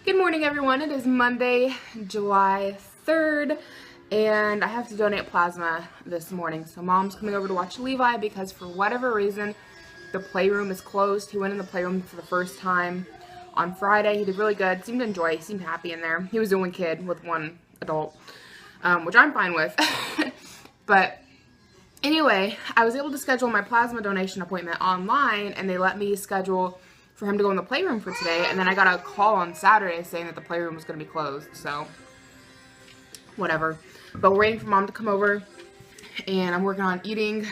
Good morning, everyone. It is Monday, July 3rd, and I have to donate plasma this morning. So Mom's coming over to watch Levi because for whatever reason, the playroom is closed. He went in the playroom for the first time on Friday. He did really good. Seemed to enjoy it. Seemed happy in there. He was the only kid with one adult, which I'm fine with. But anyway, I was able to schedule my plasma donation appointment online, and they let me schedule for him to go in the playroom for today, and then I got a call on Saturday saying that the playroom was going to be closed, so whatever. But we're waiting for Mom to come over, and I'm working on eating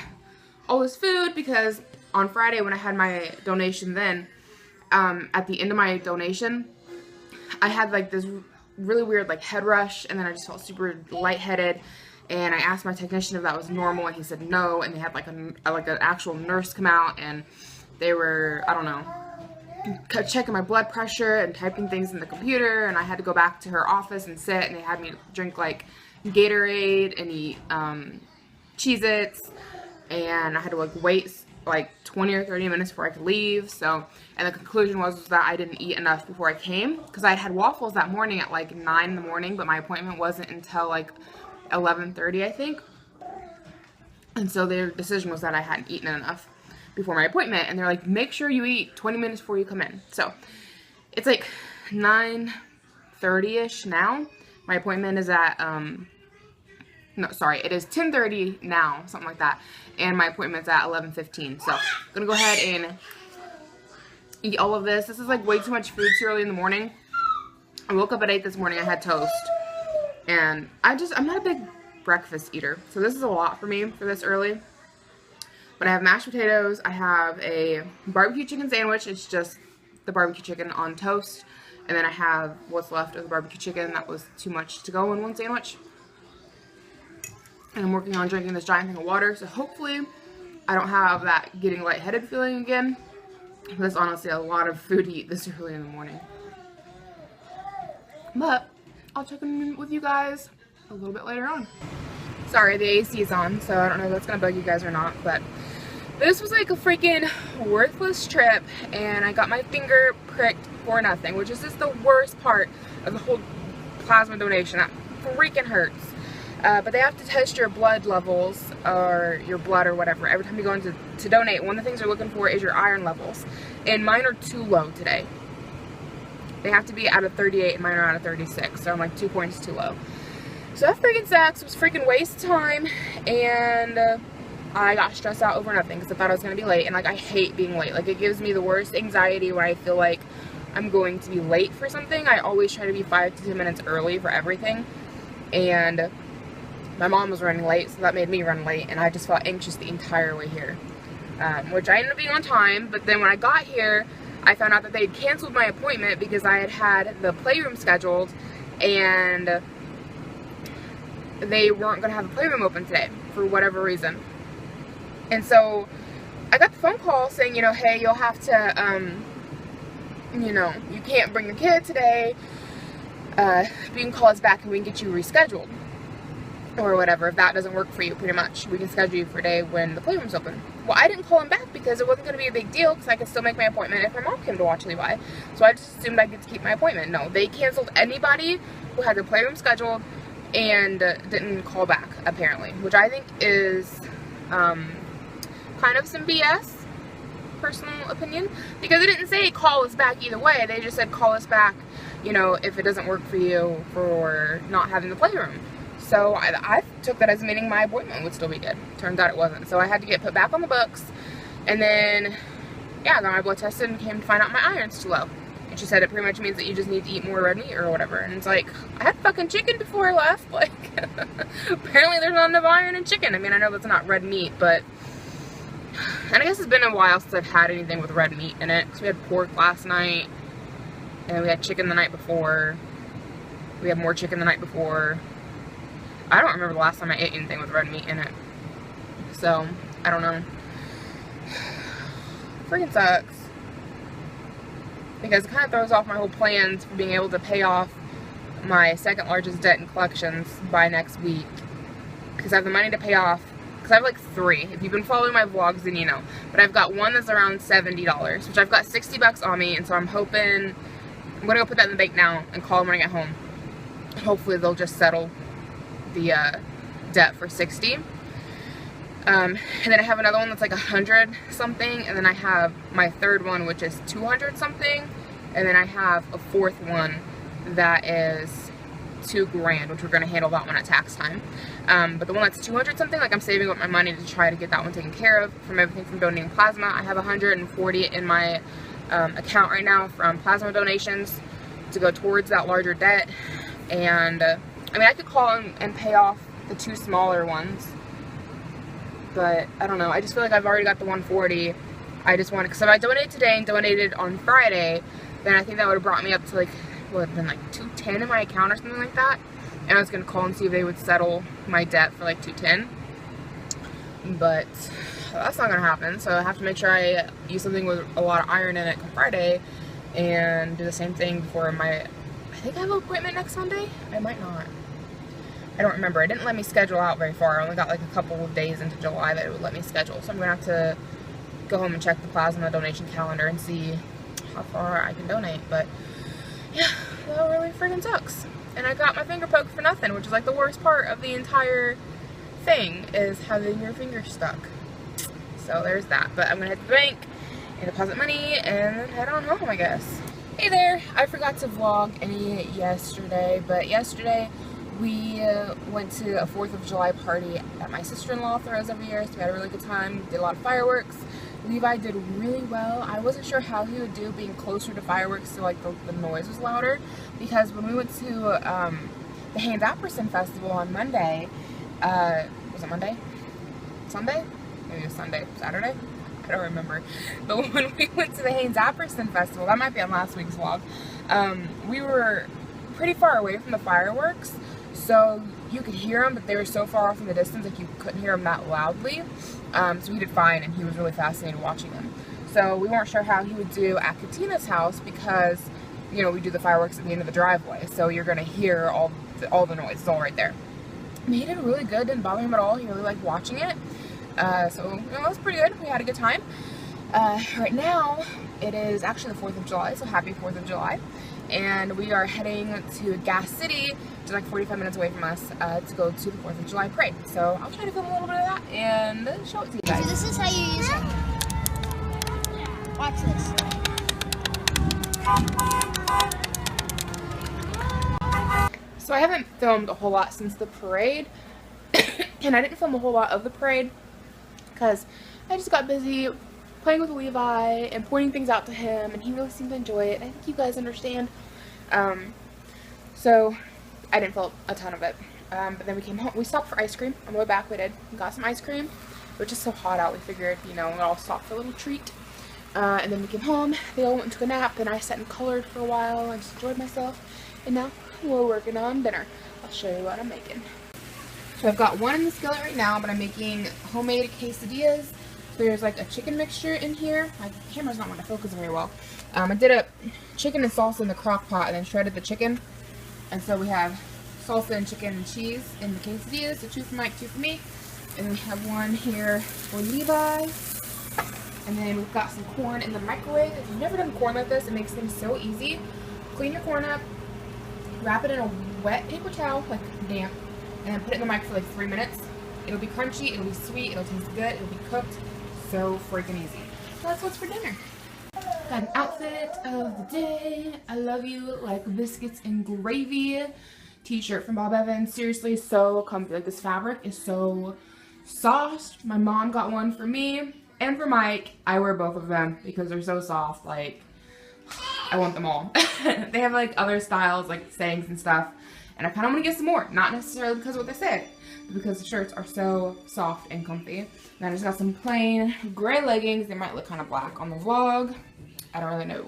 all this food because on Friday when I had my donation then, at the end of my donation, I had like this really weird like head rush, and then I just felt super lightheaded, and I asked my technician if that was normal, and he said no, and they had like an actual nurse come out, and they were, I don't know, checking my blood pressure and typing things in the computer, and I had to go back to her office and sit, and they had me drink like Gatorade and eat Cheez-Its, and I had to like wait like 20 or 30 minutes before I could leave. So, and the conclusion was that I didn't eat enough before I came, because I had waffles that morning at like 9 in the morning, but my appointment wasn't until like 11:30, I think, and so their decision was that I hadn't eaten enough before my appointment, and they're like, make sure you eat 20 minutes before you come in. So it's like 9:30ish now. My appointment is at no, sorry, it is 10:30 now, something like that, and my appointment's at 11:15. So I'm gonna go ahead and eat all of this. This is like way too much food too early in the morning. I woke up at 8 this morning. I had toast, and I'm not a big breakfast eater, so this is a lot for me for this early. But I have mashed potatoes, I have a barbecue chicken sandwich, it's just the barbecue chicken on toast, and then I have what's left of the barbecue chicken. That was too much to go in one sandwich. And I'm working on drinking this giant thing of water, so hopefully I don't have that getting lightheaded feeling again. That's honestly a lot of food to eat this early in the morning. But I'll check in with you guys a little bit later on. Sorry, the AC is on, so I don't know if that's going to bug you guys or not, but this was like a freaking worthless trip, and I got my finger pricked for nothing, which is just the worst part of the whole plasma donation. That freaking hurts. But they have to test your blood levels, or your blood or whatever, every time you go in to donate. One of the things they're looking for is your iron levels, and mine are too low today. They have to be out of 38, and mine are out of 36, so I'm like 2 points too low. So that freaking sucks. It was freaking waste of time, and I got stressed out over nothing because I thought I was going to be late, and like I hate being late. Like it gives me the worst anxiety when I feel like I'm going to be late for something. I always try to be 5 to 10 minutes early for everything, and my mom was running late, so that made me run late, and I just felt anxious the entire way here, which I ended up being on time. But then when I got here, I found out that they had canceled my appointment because I had the playroom scheduled, and they weren't going to have the playroom open today for whatever reason. And so I got the phone call saying, you know, hey, you'll have to, you know, you can't bring the kid today, but you can call us back and we can get you rescheduled or whatever. If that doesn't work for you, pretty much, we can schedule you for a day when the playroom's open. Well, I didn't call him back because it wasn't going to be a big deal, because I could still make my appointment if my mom came to watch Levi. So I just assumed I'd get to keep my appointment. No, they canceled anybody who had their playroom scheduled and didn't call back, apparently, which I think is kind of some BS, personal opinion, because it didn't say call us back either way. They just said call us back, you know, if it doesn't work for you for not having the playroom. So I took that as meaning my appointment would still be good. Turns out it wasn't. So I had to get put back on the books, and then yeah, got my blood tested and came to find out my iron's too low. And she said it pretty much means that you just need to eat more red meat or whatever. And it's like, I had fucking chicken before I left. Like, apparently there's not enough iron in chicken. I mean, I know that's not red meat, but, and I guess it's been a while since I've had anything with red meat in it. Because we had pork last night, and we had chicken the night before. We had more chicken the night before. I don't remember the last time I ate anything with red meat in it. So, I don't know. Freaking sucks. Because it kind of throws off my whole plans for being able to pay off my second largest debt in collections by next week. Because I have the money to pay off, because I have like 3. If you've been following my vlogs, then you know. But I've got one that's around $70, which I've got $60 on me, and so I'm hoping I'm gonna go put that in the bank now and call them when I get home. Hopefully they'll just settle the debt for 60. And then I have another one that's like 100 something, and then I have my third one which is 200 something, and then I have a fourth one that is $2,000, which we're gonna handle that one at tax time. But the one that's 200 something, like I'm saving up my money to try to get that one taken care of from everything from donating plasma. I have 140 in my account right now from plasma donations to go towards that larger debt. And I mean, I could call and pay off the 2 smaller ones, but I don't know. I just feel like I've already got the 140. I just want to, because if I donated today and donated on Friday, then I think that would have brought me up to like, what would have been like 210 in my account or something like that. And I was going to call and see if they would settle my debt for like 210. But that's not going to happen. So I have to make sure I use something with a lot of iron in it come Friday and do the same thing before my, I think I have an appointment next Sunday. I might not. I don't remember. It didn't let me schedule out very far. I only got like a couple of days into July that it would let me schedule. So I'm going to have to go home and check the plasma donation calendar and see how far I can donate. But yeah, that really freaking sucks. And I got my finger poked for nothing, which is like the worst part of the entire thing, is having your finger stuck. So there's that. But I'm going to head to the bank and deposit money and then head on home, I guess. Hey there. I forgot to vlog any yesterday, but yesterday we went to a 4th of July party that my sister-in-law throws every year, so we had a really good time. Did a lot of fireworks. Levi did really well. I wasn't sure how he would do being closer to fireworks, so like the noise was louder, because when we went to the Haynes Apperson Festival on Monday, was it Monday? Sunday? Maybe it was Sunday. Saturday? I don't remember. But when we went to the Haynes Apperson Festival, that might be on last week's vlog, we were pretty far away from the fireworks, so you could hear them, but they were so far off in the distance, like you couldn't hear them that loudly. So he did fine, and he was really fascinated watching them. So we weren't sure how he would do at Katina's house, because, you know, we do the fireworks at the end of the driveway, so you're going to hear all the noise. It's all right there. And he did really good. Didn't bother him at all. He really liked watching it. So, you know, it was pretty good. We had a good time. Right now, it is actually the 4th of July, so happy 4th of July. And we are heading to Gas City, which is like 45 minutes away from us, to go to the 4th of July parade. So I'll try to film a little bit of that and show it to you guys. So this is how you use it. Watch this. So I haven't filmed a whole lot since the parade, and I didn't film a whole lot of the parade because I just got busy playing with Levi and pointing things out to him, and he really seemed to enjoy it, and I think you guys understand. So I didn't film a ton of it, but then we came home. We stopped for ice cream on the way back. We got some ice cream. It was just so hot out, we figured, you know, we'll all stop for a little treat. And then we came home, they all went and took a nap, and I sat and colored for a while and just enjoyed myself. And now we're working on dinner. I'll show you what I'm making. So I've got one in the skillet right now, but I'm making homemade quesadillas. There's like a chicken mixture in here. My camera's not wanting to focus very well. I did a chicken and salsa in the crock pot and then shredded the chicken. And so we have salsa and chicken and cheese in the quesadillas. So 2 for Mike, 2 for me. And then we have one here for Levi. And then we've got some corn in the microwave. If you've never done corn like this, it makes things so easy. Clean your corn up, wrap it in a wet paper towel, like damp, and then put it in the mic for like 3 minutes. It'll be crunchy, it'll be sweet, it'll taste good, it'll be cooked. So freaking easy. So that's what's for dinner. Got an outfit of the day. I love you like biscuits and gravy. T-shirt from Bob Evans. Seriously, so comfy. Like, this fabric is so soft. My mom got one for me and for Mike. I wear both of them because they're so soft. Like, I want them all. They have like other styles, like sayings and stuff, and I kind of want to get some more. Not necessarily because of what they say, but because the shirts are so soft and comfy. And I just got some plain gray leggings. They might look kind of black on the vlog. I don't really know.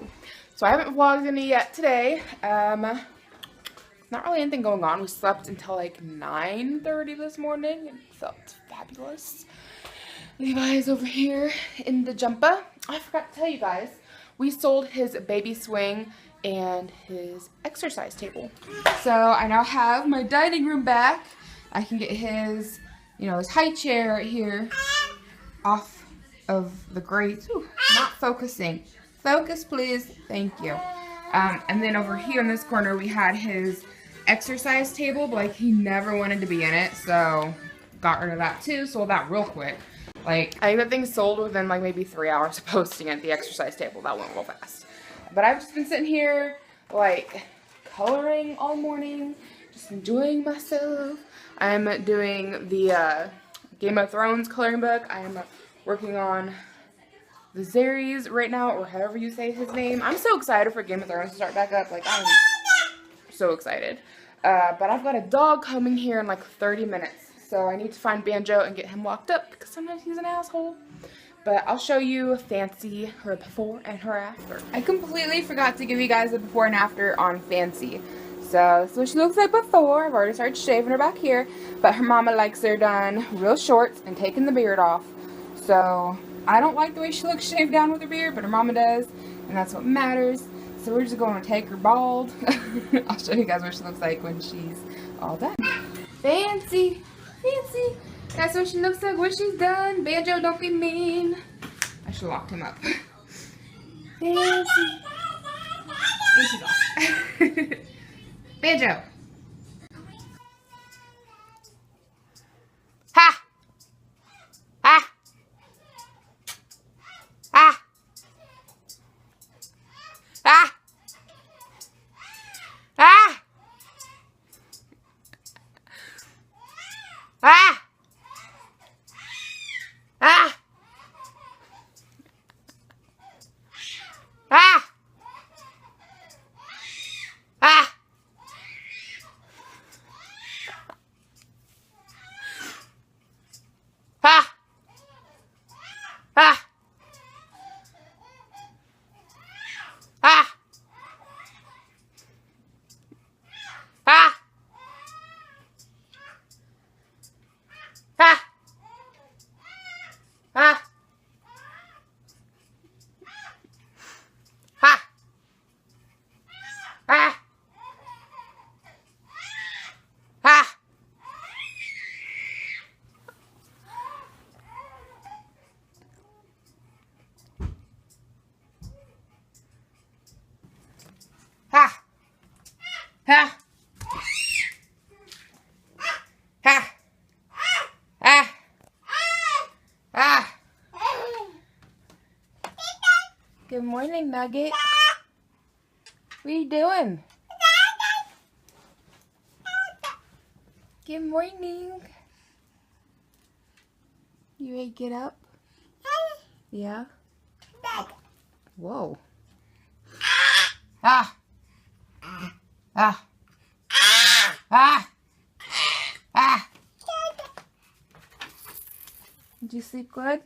So I haven't vlogged any yet today. Not really anything going on. We slept until like 9:30 this morning and felt fabulous. Levi is over here in the jumper. I forgot to tell you guys, we sold his baby swing and his exercise table. So I now have my dining room back. I can get his, you know, his high chair right here off of the grate. Ooh, not focusing. Focus, please. Thank you. And then over here in this corner, we had his exercise table, but like he never wanted to be in it, so got rid of that too. Sold that real quick. Like, I think that thing sold within like maybe 3 hours of posting it, the exercise table. That went real fast. But I've just been sitting here, like, coloring all morning, just enjoying myself. I'm doing the Game of Thrones coloring book. I am working on the Zeres right now, or however you say his name. I'm so excited for Game of Thrones to start back up. Like, I'm so excited. But I've got a dog coming here in like 30 minutes. So I need to find Banjo and get him locked up because sometimes he's an asshole. But I'll show you Fancy, her before and her after. I completely forgot to give you guys the before and after on Fancy. So this is what she looks like before. I've already started shaving her back here. But her mama likes her done real short and taking the beard off. So I don't like the way she looks shaved down with her beard, but her mama does. And that's what matters. So we're just going to take her bald. I'll show you guys what she looks like when she's all done. Fancy. Fancy. That's what she looks like when she's done. Banjo, don't be mean. I should have locked him up. Fancy. And she's off. Banjo. Ha! Ha! Ha! Ha! Ha! Ah! Ah! Ah! Ah! Ah! Ah! Ah! Ah! Ha! Ha! Ha! Ha! Ha! Ha! Ha! Ha! Ah! Ah! Good morning, Nugget. What are you doing? Good morning. You ready to get up? Yeah? Whoa. Ah! Ah! Ah! Ah! Did you sleep good?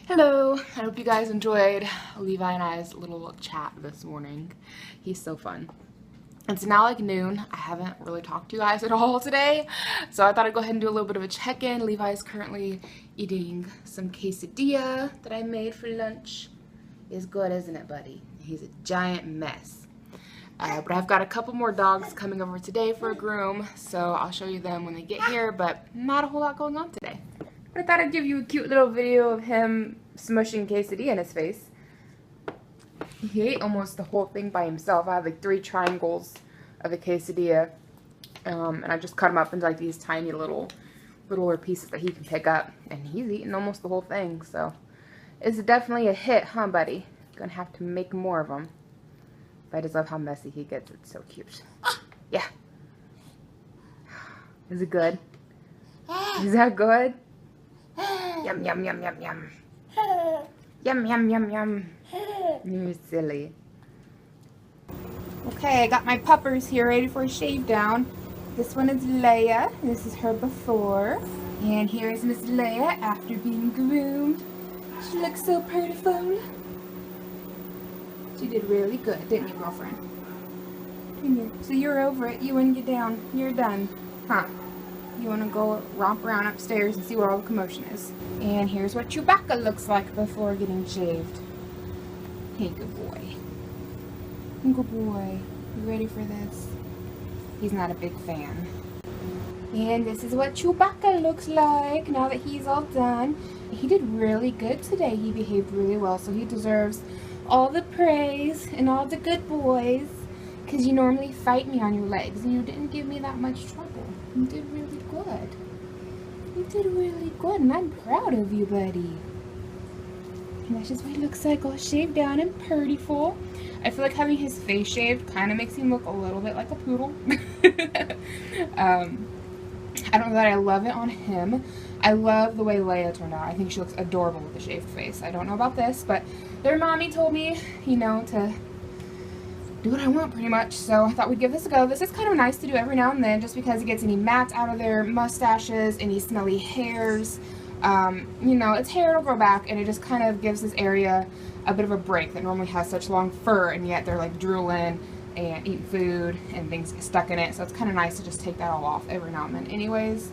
Hello, I hope you guys enjoyed Levi and I's little chat this morning. He's so fun. It's now like noon. I haven't really talked to you guys at all today, so I thought I'd go ahead and do a little bit of a check-in. Levi's currently eating some quesadilla that I made for lunch. It's good, isn't it, buddy? He's a giant mess. But I've got a couple more dogs coming over today for a groom, so I'll show you them when they get here, but not a whole lot going on today. But I thought I'd give you a cute little video of him smushing quesadilla in his face. He ate almost the whole thing by himself. I have like 3 triangles of a quesadilla, and I just cut them up into like these tiny littler pieces that he can pick up, and he's eating almost the whole thing. So it's definitely a hit, huh, buddy? Gonna have to make more of them. But I just love how messy he gets. It's so cute. Yeah. Is it good? Is that good? Yum, yum, yum, yum, yum. Yum, yum, yum, yum. You're silly. Okay, I got my puppers here ready for a shave down. This one is Leia. This is her before. And here is Miss Leia after being groomed. She looks so prettiful. She did really good, didn't you, girlfriend? Didn't you? So you're over it. You wouldn't get down. You're done. Huh? you want to go romp around upstairs and see where all the commotion is. And here's what Chewbacca looks like before getting shaved. Hey, good boy. Good boy. You ready for this? He's not a big fan. And this is what Chewbacca looks like now that he's all done. He did really good today. He behaved really well, so he deserves all the praise and all the good boys. Because you normally fight me on your legs, and you didn't give me that much trouble. You did really good. You did really good, and I'm proud of you, buddy. And that's just what he looks like, all shaved down and purtyful. I feel like having his face shaved kind of makes him look a little bit like a poodle. I don't know that I love it on him. I love the way Leia turned out. I think she looks adorable with a shaved face. I don't know about this, but their mommy told me, you know, to do what I want pretty much. So I thought we'd give this a go. This is kind of nice to do every now and then just because it gets any mats out of their mustaches, any smelly hairs. You know, its hair will grow back, and it just kind of gives this area a bit of a break that normally has such long fur, and yet they're like drooling and eating food and things get stuck in it. So it's kind of nice to just take that all off every now and then anyways.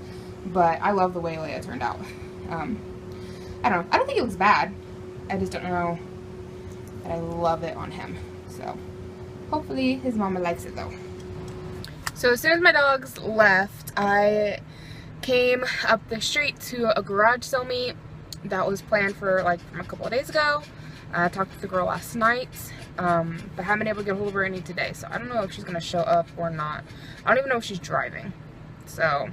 But I love the way Leia turned out. I don't know. I don't think it looks bad. I just don't know that I love it on him. So hopefully his mama likes it though. So as soon as my dogs left, I came up the street to a garage sale meet that was planned for like from a couple of days ago. I talked to the girl last night, but haven't been able to get a hold of her any today, so I don't know if she's going to show up or not. I don't even know if she's driving, so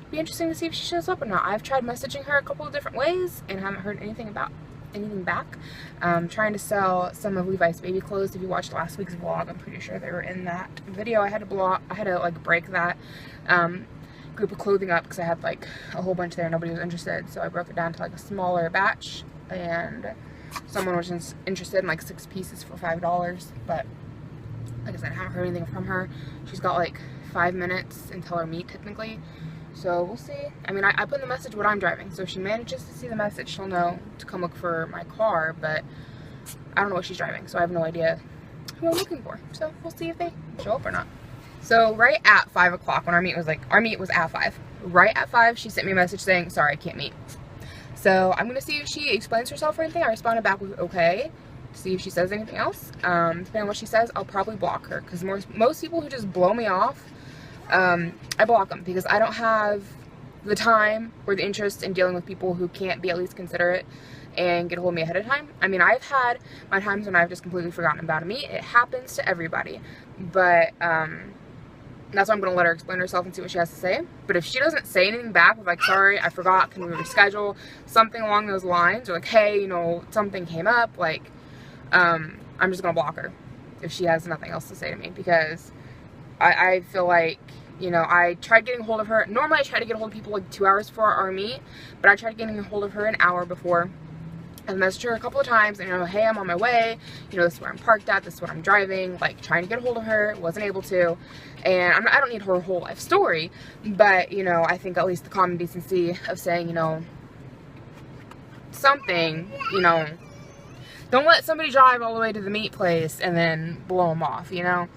it'll be interesting to see if she shows up or not. I've tried messaging her a couple of different ways and haven't heard anything back. Trying to sell some of Levi's baby clothes. If you watched last week's vlog, I'm pretty sure they were in that video. I had to like break that group of clothing up because I had like a whole bunch there. Nobody was interested, so I broke it down to like a smaller batch, and someone was interested in like 6 pieces for $5, but like I said, I haven't heard anything from her. She's got like 5 minutes until our meet technically, so we'll see. I mean, I put in the message what I'm driving, so if she manages to see the message, she'll know to come look for my car, but I don't know what she's driving, so I have no idea who I'm looking for. So we'll see if they show up or not. So right at 5 o'clock when our meet was at 5. Right at 5, she sent me a message saying, sorry, I can't meet. So I'm going to see if she explains herself or anything. I responded back with okay, to see if she says anything else. Depending on what she says, I'll probably block her. Because most people who just blow me off, I block them. Because I don't have the time or the interest in dealing with people who can't be at least considerate and get a hold of me ahead of time. I mean, I've had my times when I've just completely forgotten about a meet. It happens to everybody. But, that's why I'm going to let her explain herself and see what she has to say. But if she doesn't say anything back with like, sorry, I forgot, can we reschedule, something along those lines, or like, hey, you know, something came up, like, I'm just going to block her if she has nothing else to say to me, because I feel like, you know, I tried getting a hold of her. Normally I try to get a hold of people like 2 hours before our meet, but I tried getting a hold of her an hour before. I've messaged her a couple of times and, you know, hey, I'm on my way, you know, this is where I'm parked at, this is what I'm driving, like trying to get a hold of her, wasn't able to, and I don't need her whole life story, but, you know, I think at least the common decency of saying, you know, something, you know, don't let somebody drive all the way to the meat place and then blow them off, you know.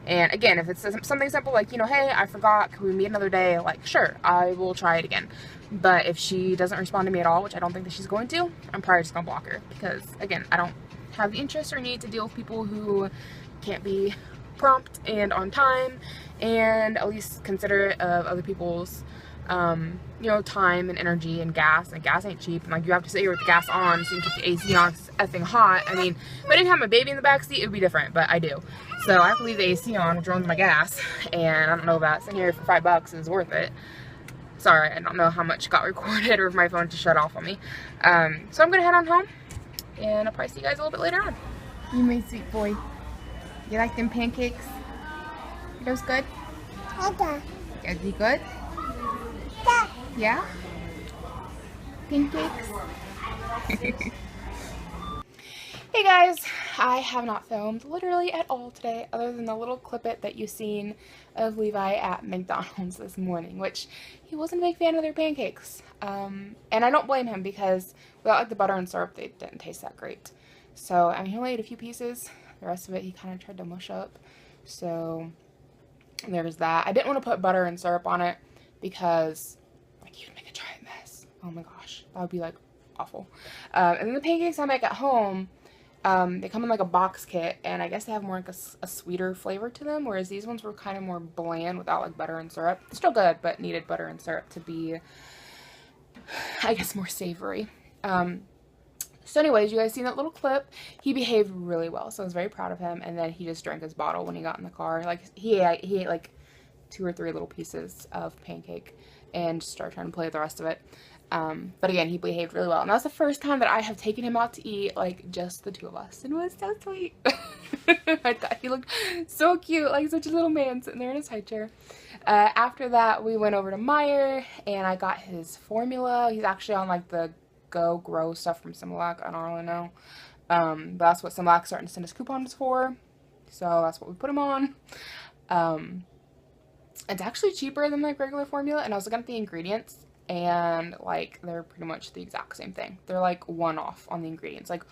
And again, if it's something simple like, you know, hey, I forgot, can we meet another day? Like, sure, I will try it again. But if she doesn't respond to me at all, which I don't think that she's going to, I'm probably just going to block her. Because, again, I don't have the interest or need to deal with people who can't be prompt and on time and at least considerate of other people's, you know, time and energy and gas. And gas ain't cheap. And, like, you have to sit here with the gas on so you can keep the AC on because it's effing hot. I mean, if I didn't have my baby in the backseat, it would be different. But I do. So I have to leave the AC on, which runs my gas. And I don't know about sitting here for $5 is worth it. Sorry, I don't know how much got recorded or if my phone just shut off on me. So I'm going to head on home. And I'll probably see you guys a little bit later on. You my sweet boy. You like them pancakes? Those good? Okay. Is he good? Yeah? Pancakes? Hey guys, I have not filmed literally at all today other than the little clip that you've seen of Levi at McDonald's this morning, which he wasn't a big fan of their pancakes. And I don't blame him because without like the butter and syrup, they didn't taste that great. So, I mean, he only ate a few pieces. The rest of it he kind of tried to mush up. So, there's that. I didn't want to put butter and syrup on it because like he would make a giant mess. Oh my gosh, that would be like awful. And then the pancakes I make at home, they come in like a box kit, and I guess they have more like a sweeter flavor to them, whereas these ones were kind of more bland without like butter and syrup. Still good, but needed butter and syrup to be, I guess, more savory. So anyways, you guys seen that little clip? He behaved really well, so I was very proud of him. And then he just drank his bottle when he got in the car. Like he ate like 2 or 3 little pieces of pancake and started trying to play with the rest of it. But again, he behaved really well. And that was the first time that I have taken him out to eat, like, just the 2 of us. And it was so sweet. I thought he looked so cute, like such a little man sitting there in his high chair. After that, we went over to Meijer, and I got his formula. He's actually on, like, the Go Grow stuff from Similac. I don't really know. But that's what Similac's starting to send us coupons for. So that's what we put him on. It's actually cheaper than, like, regular formula. And I was looking at the ingredients, and like they're pretty much the exact same thing. They're like one off on the ingredients. Like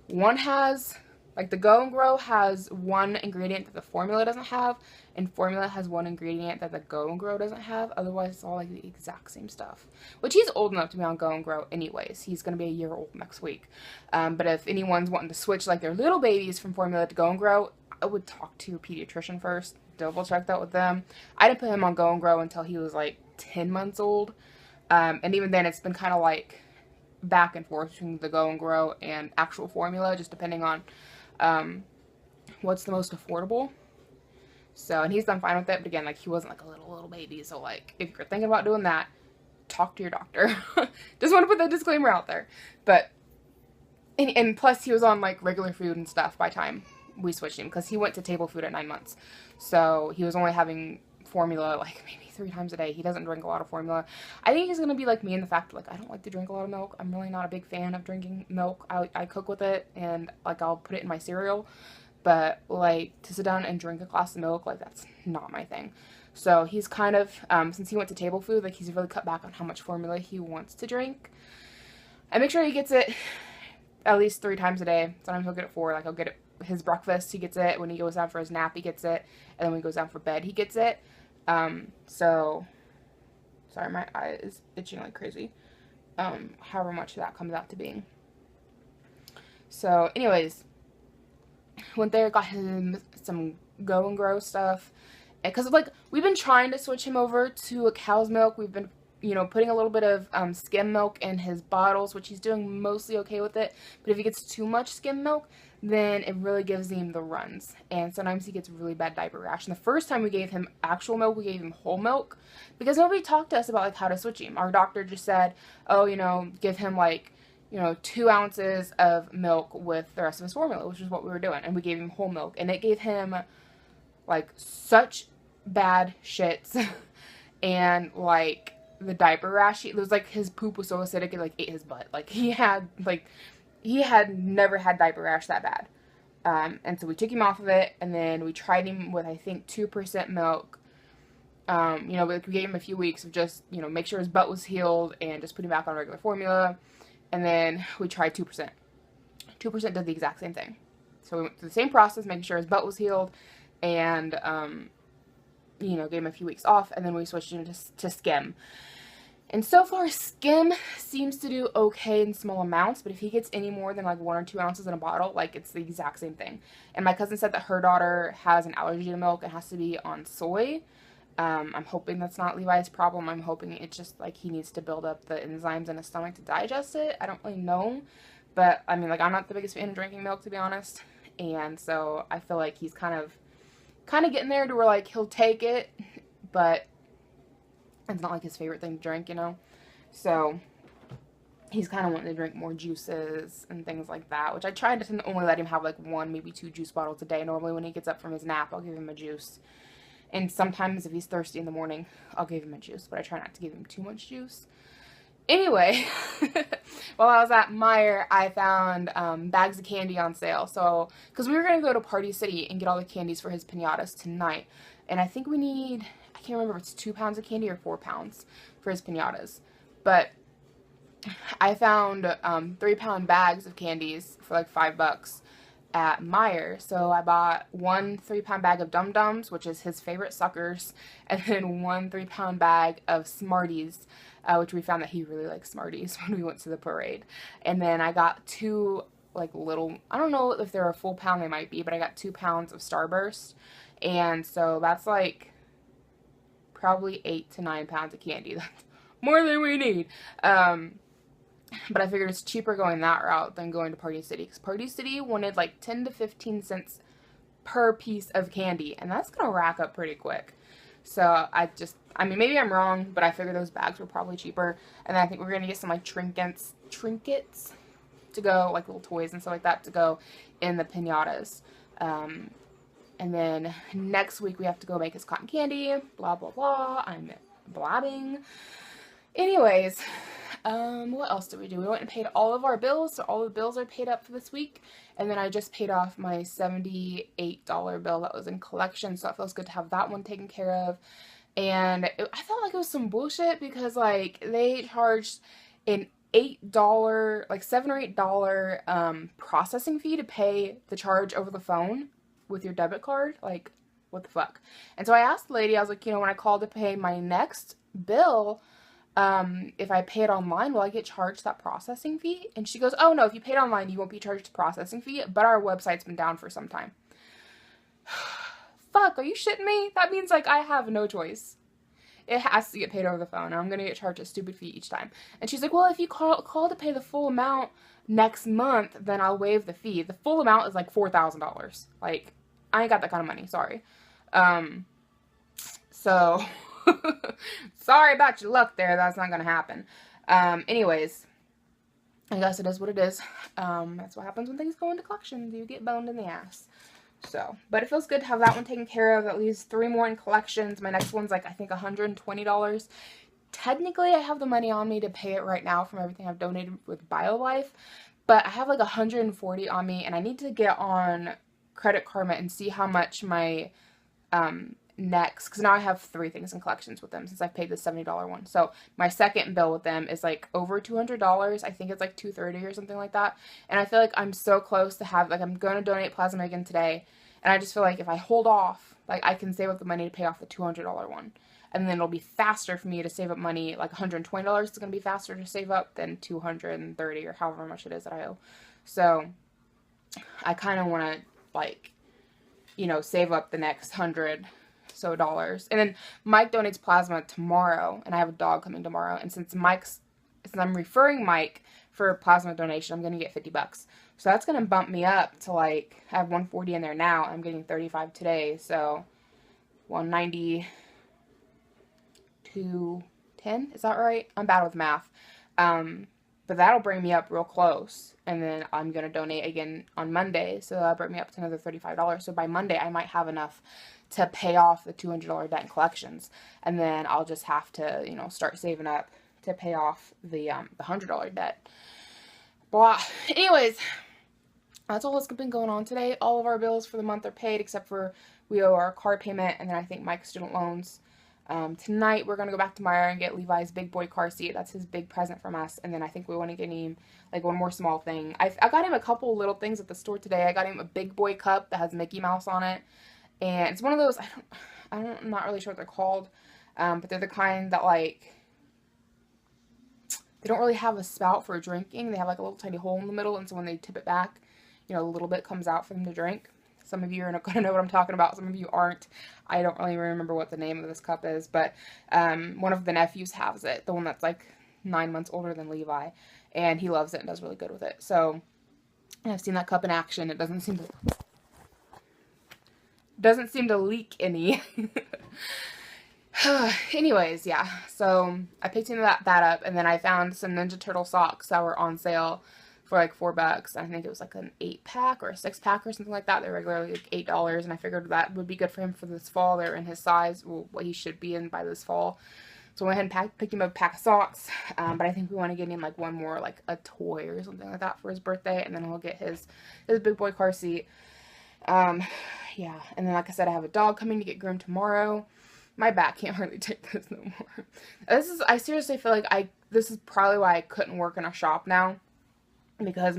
one has, like the Go and Grow has one ingredient that the formula doesn't have, and formula has one ingredient that the Go and Grow doesn't have. Otherwise it's all like the exact same stuff. Which he's old enough to be on Go and Grow anyways. He's gonna be a year old next week. But if anyone's wanting to switch like their little babies from formula to Go and Grow, I would talk to your pediatrician first. Double check that with them. I didn't put him on Go and Grow until he was like 10 months old. And even then, it's been kind of like back and forth between the Go and Grow and actual formula, just depending on what's the most affordable. So, and he's done fine with it, but again, like he wasn't like a little baby. So, like, if you're thinking about doing that, talk to your doctor. Just want to put that disclaimer out there. But, and plus, he was on like regular food and stuff by the time we switched him, because he went to table food at 9 months. So, he was only having formula like maybe 3 times a day. He doesn't drink a lot of formula. I think he's gonna be like me in the fact that, like, I don't like to drink a lot of milk. I'm really not a big fan of drinking milk. I cook with it, and like I'll put it in my cereal, but like to sit down and drink a glass of milk, like that's not my thing. So he's kind of since he went to table food, like he's really cut back on how much formula he wants to drink. I make sure he gets it at least 3 times a day. Sometimes he'll get it 4. Like I'll get it his breakfast, he gets it. When he goes down for his nap, he gets it. And then when he goes down for bed, he gets it. So, sorry, my eye is itching like crazy, however much that comes out to being. So, anyways, went there, got him some Go and Grow stuff, because, like, we've been trying to switch him over to a cow's milk. We've been, you know, putting a little bit of, skim milk in his bottles, which he's doing mostly okay with it, but if he gets too much skim milk, then it really gives him the runs, and sometimes he gets really bad diaper rash. And the first time we gave him actual milk, we gave him whole milk, because nobody talked to us about, like, how to switch him. Our doctor just said, oh, you know, give him, like, you know, 2 ounces of milk with the rest of his formula, which is what we were doing, and we gave him whole milk, and it gave him, like, such bad shits, and, like, the diaper rash, it was, like, his poop was so acidic, it, like, ate his butt. Like, he had never had diaper rash that bad. And so we took him off of it, and then we tried him with, I think, 2% milk. You know, we gave him a few weeks of just, you know, make sure his butt was healed and just put him back on regular formula. And then we tried 2%. 2% did the exact same thing. So we went through the same process, making sure his butt was healed, and, you know, gave him a few weeks off, and then we switched him to skim. And so far, skim seems to do okay in small amounts, but if he gets any more than like 1 or 2 ounces in a bottle, like it's the exact same thing. And my cousin said that her daughter has an allergy to milk and has to be on soy. I'm hoping that's not Levi's problem. I'm hoping it's just like he needs to build up the enzymes in his stomach to digest it. I don't really know, but I mean, like, I'm not the biggest fan of drinking milk, to be honest. And so I feel like he's kind of getting there to where like he'll take it, but it's not like his favorite thing to drink, you know? So, he's kind of wanting to drink more juices and things like that, which I try to only let him have like 1, maybe 2 juice bottles a day. Normally when he gets up from his nap, I'll give him a juice. And sometimes if he's thirsty in the morning, I'll give him a juice, but I try not to give him too much juice. Anyway, while I was at Meijer, I found bags of candy on sale. So, because we were going to go to Party City and get all the candies for his piñatas tonight. And I think we need, I can't remember if it's 2 pounds of candy or 4 pounds for his piñatas. But I found 3-pound bags of candies for like $5. at Meijer. So I bought one 3-pound bag of Dum Dums, which is his favorite suckers, and then one 3-pound bag of Smarties, which we found that he really likes Smarties when we went to the parade. And then I got 2 like little, I don't know if they're a full pound, they might be, but I got 2 pounds of Starburst. And so that's like probably 8 to 9 pounds of candy. That's more than we need. But I figured it's cheaper going that route than going to Party City, because Party City wanted like 10 to 15 cents per piece of candy, and that's gonna rack up pretty quick. So I mean, maybe I'm wrong, but I figured those bags were probably cheaper. And then I think we're gonna get some like trinkets to go, like little toys and stuff like that to go in the piñatas. And then next week we have to go make his cotton candy, blah, blah, blah. I'm blabbing. Anyways, what else did we do? We went and paid all of our bills, so all the bills are paid up for this week. And then I just paid off my $78 bill that was in collection, so it feels good to have that one taken care of. And I felt like it was some bullshit, because like they charged an $8, like $7 or $8 processing fee to pay the charge over the phone with your debit card. Like, what the fuck? And so I asked the lady, I was like, you know, when I call to pay my next bill, if I pay it online, will I get charged that processing fee? And she goes, oh no, if you pay it online, you won't be charged a processing fee, but our website's been down for some time. Fuck, are you shitting me? That means like I have no choice. It has to get paid over the phone, and I'm gonna get charged a stupid fee each time. And she's like, well, if you call to pay the full amount next month, then I'll waive the fee. The full amount is like $4,000. Like, I ain't got that kind of money, sorry. So sorry about your luck there, that's not gonna happen. Anyways, I guess it is what it is. That's what happens when things go into collections. You get boned in the ass. So, but it feels good to have that one taken care of. At least 3 more in collections. My next one's like, I think $120. Technically, I have the money on me to pay it right now from everything I've donated with BioLife, but I have like $140 on me, and I need to get on Credit Karma and see how much my next, because now I have 3 things in collections with them since I've paid the $70 one. So my second bill with them is like over $200. I think it's like $230 or something like that. And I feel like I'm so close to have, like, I'm going to donate plasma again today, and I just feel like if I hold off, like, I can save up the money to pay off the $200 one. And then it'll be faster for me to save up money. Like $120 is going to be faster to save up than $230 or however much it is that I owe. So I kind of want to, like, you know, save up the next $100 so dollars. And then Mike donates plasma tomorrow, and I have a dog coming tomorrow. And since I'm referring Mike for plasma donation, I'm going to get $50. So that's going to bump me up to, like, I have $140 in there now. I'm getting $35 today. So $190 to $10, is that right? I'm bad with math. But that'll bring me up real close. And then I'm going to donate again on Monday. So that'll bring me up to another $35. So by Monday, I might have enough to pay off the $200 debt in collections. And then I'll just have to, you know, start saving up to pay off the $100 debt. Blah. Anyways, that's all that's been going on today. All of our bills for the month are paid, except for we owe our car payment, and then I think Mike's student loans. Tonight we're going to go back to Meijer and get Levi's big boy car seat. That's his big present from us. And then I think we want to get him like one more small thing. I got him a couple little things at the store today. I got him a big boy cup that has Mickey Mouse on it. And it's one of those, I'm not really sure what they're called. But they're the kind that, like, they don't really have a spout for drinking. They have like a little tiny hole in the middle. And so when they tip it back, you know, a little bit comes out for them to drink. Some of you are not going to know what I'm talking about. Some of you aren't. I don't really remember what the name of this cup is. But one of the nephews has it. The one that's like 9 months older than Levi. And he loves it and does really good with it. So I've seen that cup in action. It doesn't seem to leak any. Anyways, yeah. So I picked him that up. And then I found some Ninja Turtle socks that were on sale for like $4. I think it was like an 8-pack or a 6-pack or something like that. They're regularly like $8, and I figured that would be good for him for this fall. They're in his size, what he should be in by this fall. So I went ahead and picked him up a pack of socks. But I think we want to get him like one more, like a toy or something like that for his birthday, and then he'll get his big boy car seat. Yeah, and then like I said, I have a dog coming to get groomed tomorrow. My back can't hardly take this no more. I seriously feel like this is probably why I couldn't work in a shop now. Because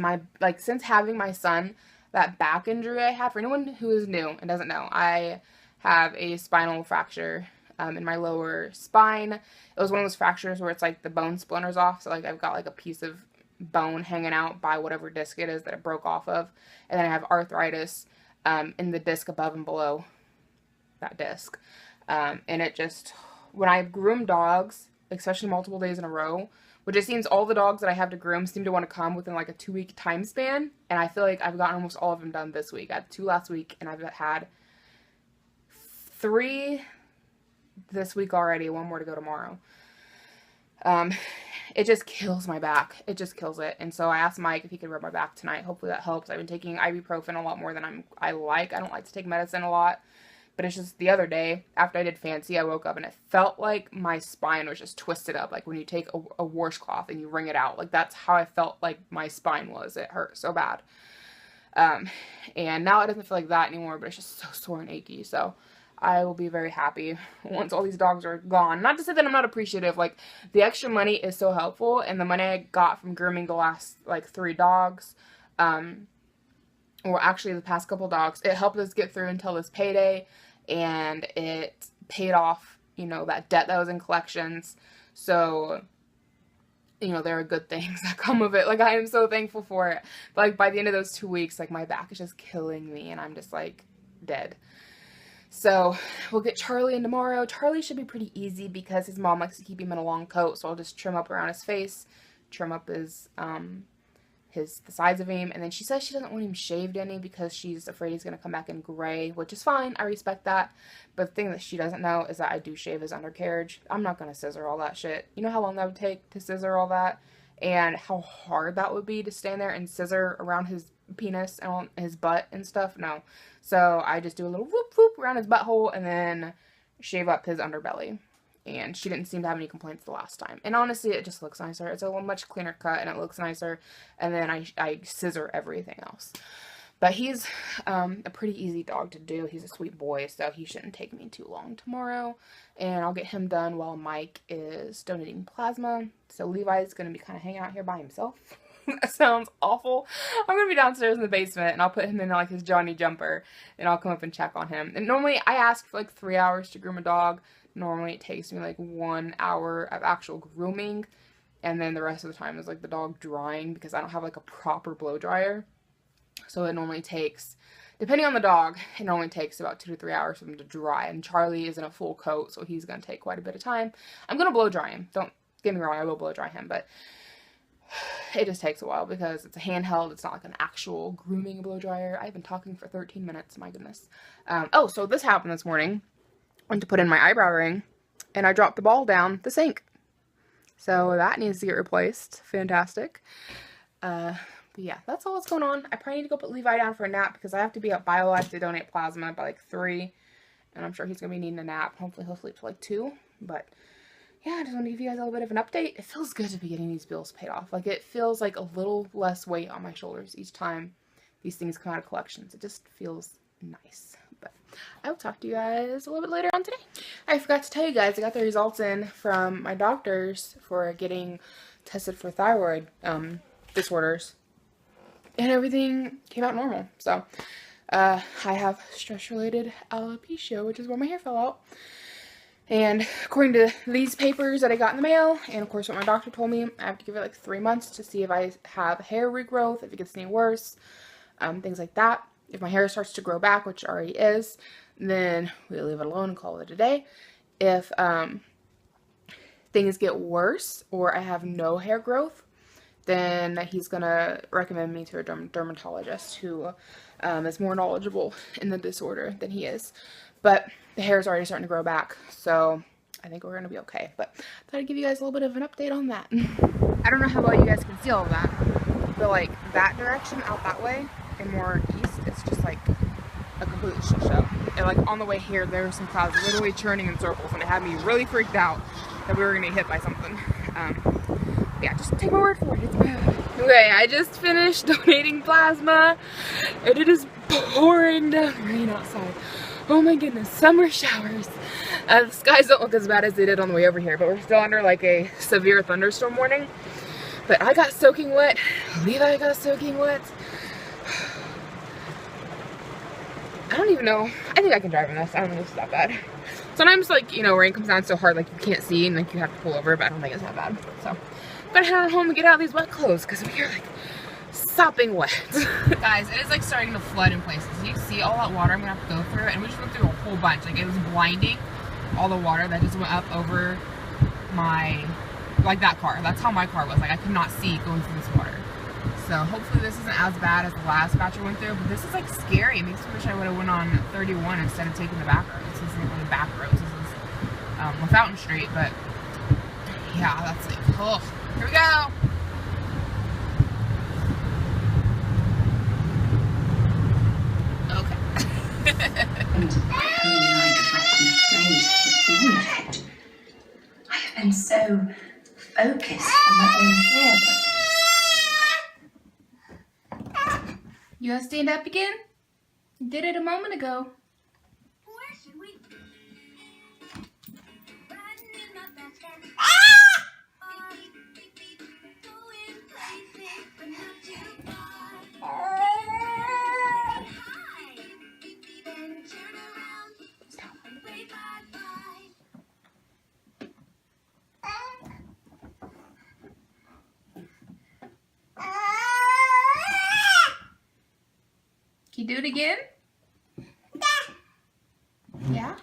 since having my son, that back injury I had. For anyone who is new and doesn't know, I have a spinal fracture in my lower spine. It was one of those fractures where it's like the bone splinters off, so like I've got like a piece of bone hanging out by whatever disc it is that it broke off of, and then I have arthritis in the disc above and below that disc, and it just, when I groom dogs, especially multiple days in a row, which it seems all the dogs that I have to groom seem to want to come within like a 2-week time span, and I feel like I've gotten almost all of them done this week. I had 2 last week, and I've had 3 this week already, 1 more to go tomorrow. It just kills my back. It just kills it. And so I asked Mike if he could rub my back tonight. Hopefully that helps. I've been taking ibuprofen a lot more than I like. I don't like to take medicine a lot. But it's just the other day, after I did fancy, I woke up and it felt like my spine was just twisted up. Like when you take a washcloth and you wring it out. Like that's how I felt like my spine was. It hurt so bad. And now it doesn't feel like that anymore, but it's just so sore and achy. So I will be very happy once all these dogs are gone. Not to say that I'm not appreciative. Like, the extra money is so helpful, and the money I got from grooming the last, like, 3 dogs, or actually the past couple dogs, it helped us get through until this payday, and it paid off, you know, that debt that was in collections. So, you know, there are good things that come of it. Like, I am so thankful for it. But, like, by the end of those 2 weeks, like, my back is just killing me, and I'm just, like, dead. So we'll get Charlie in tomorrow. Charlie should be pretty easy because his mom likes to keep him in a long coat. So I'll just trim up around his face, trim up his the sides of him. And then she says she doesn't want him shaved any because she's afraid he's going to come back in gray, which is fine. I respect that. But the thing that she doesn't know is that I do shave his undercarriage. I'm not going to scissor all that shit. You know how long that would take to scissor all that? And how hard that would be to stand there and scissor around his penis and on his butt and stuff? No. So I just do a little whoop whoop around his butthole and then shave up his underbelly. And she didn't seem to have any complaints the last time. And honestly, it just looks nicer. It's a much cleaner cut and it looks nicer. And then I scissor everything else. But he's a pretty easy dog to do. He's a sweet boy, so he shouldn't take me too long tomorrow. And I'll get him done while Mike is donating plasma. So Levi's going to be kind of hanging out here by himself. That sounds awful. I'm going to be downstairs in the basement, and I'll put him in, like, his Johnny jumper, and I'll come up and check on him. And normally, I ask for, like, 3 hours to groom a dog. Normally, it takes me, like, 1 hour of actual grooming, and then the rest of the time is, like, the dog drying, because I don't have, like, a proper blow dryer. So it normally takes, depending on the dog, it normally takes about 2 to 3 hours for them to dry. And Charlie is in a full coat, so he's going to take quite a bit of time. I'm going to blow dry him. Don't get me wrong, I will blow dry him, but it just takes a while because it's a handheld. It's not like an actual grooming blow dryer. I've been talking for 13 minutes. My goodness. Oh, so this happened this morning. I went to put in my eyebrow ring, and I dropped the ball down the sink. So that needs to get replaced. Fantastic. But yeah, that's all that's going on. I probably need to go put Levi down for a nap because I have to be at BioLife to donate plasma by like 3. And I'm sure he's going to be needing a nap. Hopefully he'll sleep till like 2. But yeah, I just want to give you guys a little bit of an update. It feels good to be getting these bills paid off. Like, it feels like a little less weight on my shoulders each time these things come out of collections. It just feels nice. But I will talk to you guys a little bit later on today. I forgot to tell you guys, I got the results in from my doctors for getting tested for thyroid disorders. And everything came out normal. So, I have stress-related alopecia, which is where my hair fell out. And according to these papers that I got in the mail, and of course what my doctor told me, I have to give it like 3 months to see if I have hair regrowth, if it gets any worse, things like that. If my hair starts to grow back, which it already is, then we'll leave it alone and call it a day. If things get worse or I have no hair growth, then he's going to recommend me to a dermatologist who is more knowledgeable in the disorder than he is. But the hair is already starting to grow back, so I think we're going to be okay. But I thought I'd give you guys a little bit of an update on that. I don't know how well you guys can see all of that, but like that direction out that way and more east, it's just like a complete shit show. And like on the way here, there were some clouds literally churning in circles, and it had me really freaked out that we were going to get hit by something. Yeah, just take my word for it, it's bad. Okay, I just finished donating plasma, and it is pouring down rain outside. Oh my goodness, summer showers. The skies don't look as bad as they did on the way over here, but we're still under like a severe thunderstorm warning. But I got soaking wet, Levi got soaking wet. I don't even know. I think I can drive in this. I don't think it's that bad. Sometimes, like, you know, rain comes down so hard, like, you can't see and, like, you have to pull over, but I don't think it's that bad. So, I'm gonna head home and get out of these wet clothes because we are, like, sopping wet. Guys, it is, like, starting to flood in places. You see all that water I'm gonna have to go through, and we just went through a whole bunch. Like, it was blinding, all the water that just went up over my, like, that car. That's how my car was. Like, I could not see going through this water. So hopefully this isn't as bad as the last batch I went through, but this is like scary. It makes me wish I would have went on 31 instead of taking the back roads. This isn't really back roads. This is Fountain Street, but yeah, that's it. Oh, here we go. Okay. I have been so focused on my own fear. You gonna stand up again? You did it a moment ago. Where should we? Riding in my basket. Going places, but not too far. Hi. Then turn around. Stop. Wave bye-bye. Can you do it again? Yeah?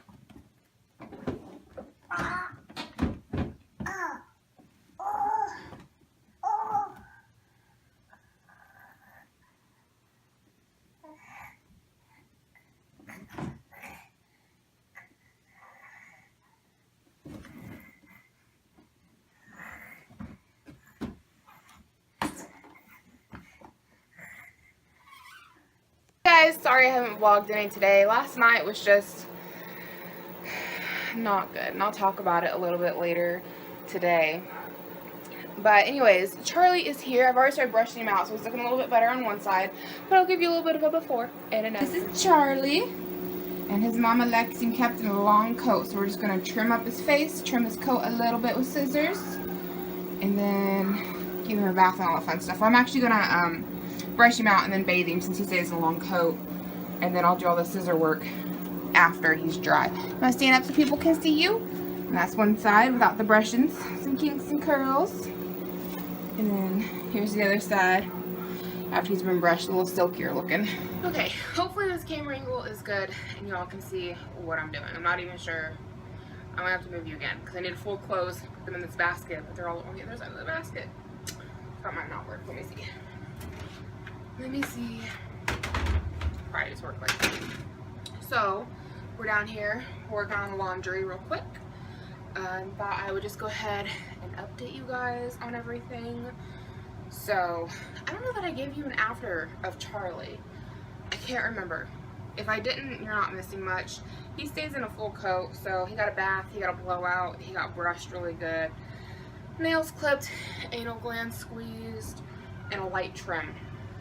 Guys, sorry I haven't vlogged any today. Last night was just not good, and I'll talk about it a little bit later today. But anyways, Charlie is here. I've already started brushing him out, so he's looking a little bit better on one side, but I'll give you a little bit of a before and an after. This is Charlie, and his mama likes him kept in a long coat, so we're just going to trim up his face, trim his coat a little bit with scissors, and then give him a bath and all that fun stuff. I'm actually going to brush him out and then bathe him since he stays in a long coat, and then I'll do all the scissor work after he's dry. I'm gonna stand up so people can see you, and that's one side without the brushings, some kinks and curls, and then here's the other side after he's been brushed, a little silkier looking. Okay, hopefully this camera angle is good and y'all can see what I'm doing. I'm not even sure. I'm gonna have to move you again because I need full clothes, put them in this basket, but they're all on the other side of the basket. That might not work. Let me see. Let me see. Probably just work like that. So, we're down here working on laundry real quick. Thought I would just go ahead and update you guys on everything. So, I don't know that I gave you an after of Charlie. I can't remember. If I didn't, you're not missing much. He stays in a full coat, so he got a bath, he got a blowout, he got brushed really good. Nails clipped, anal glands squeezed, and a light trim.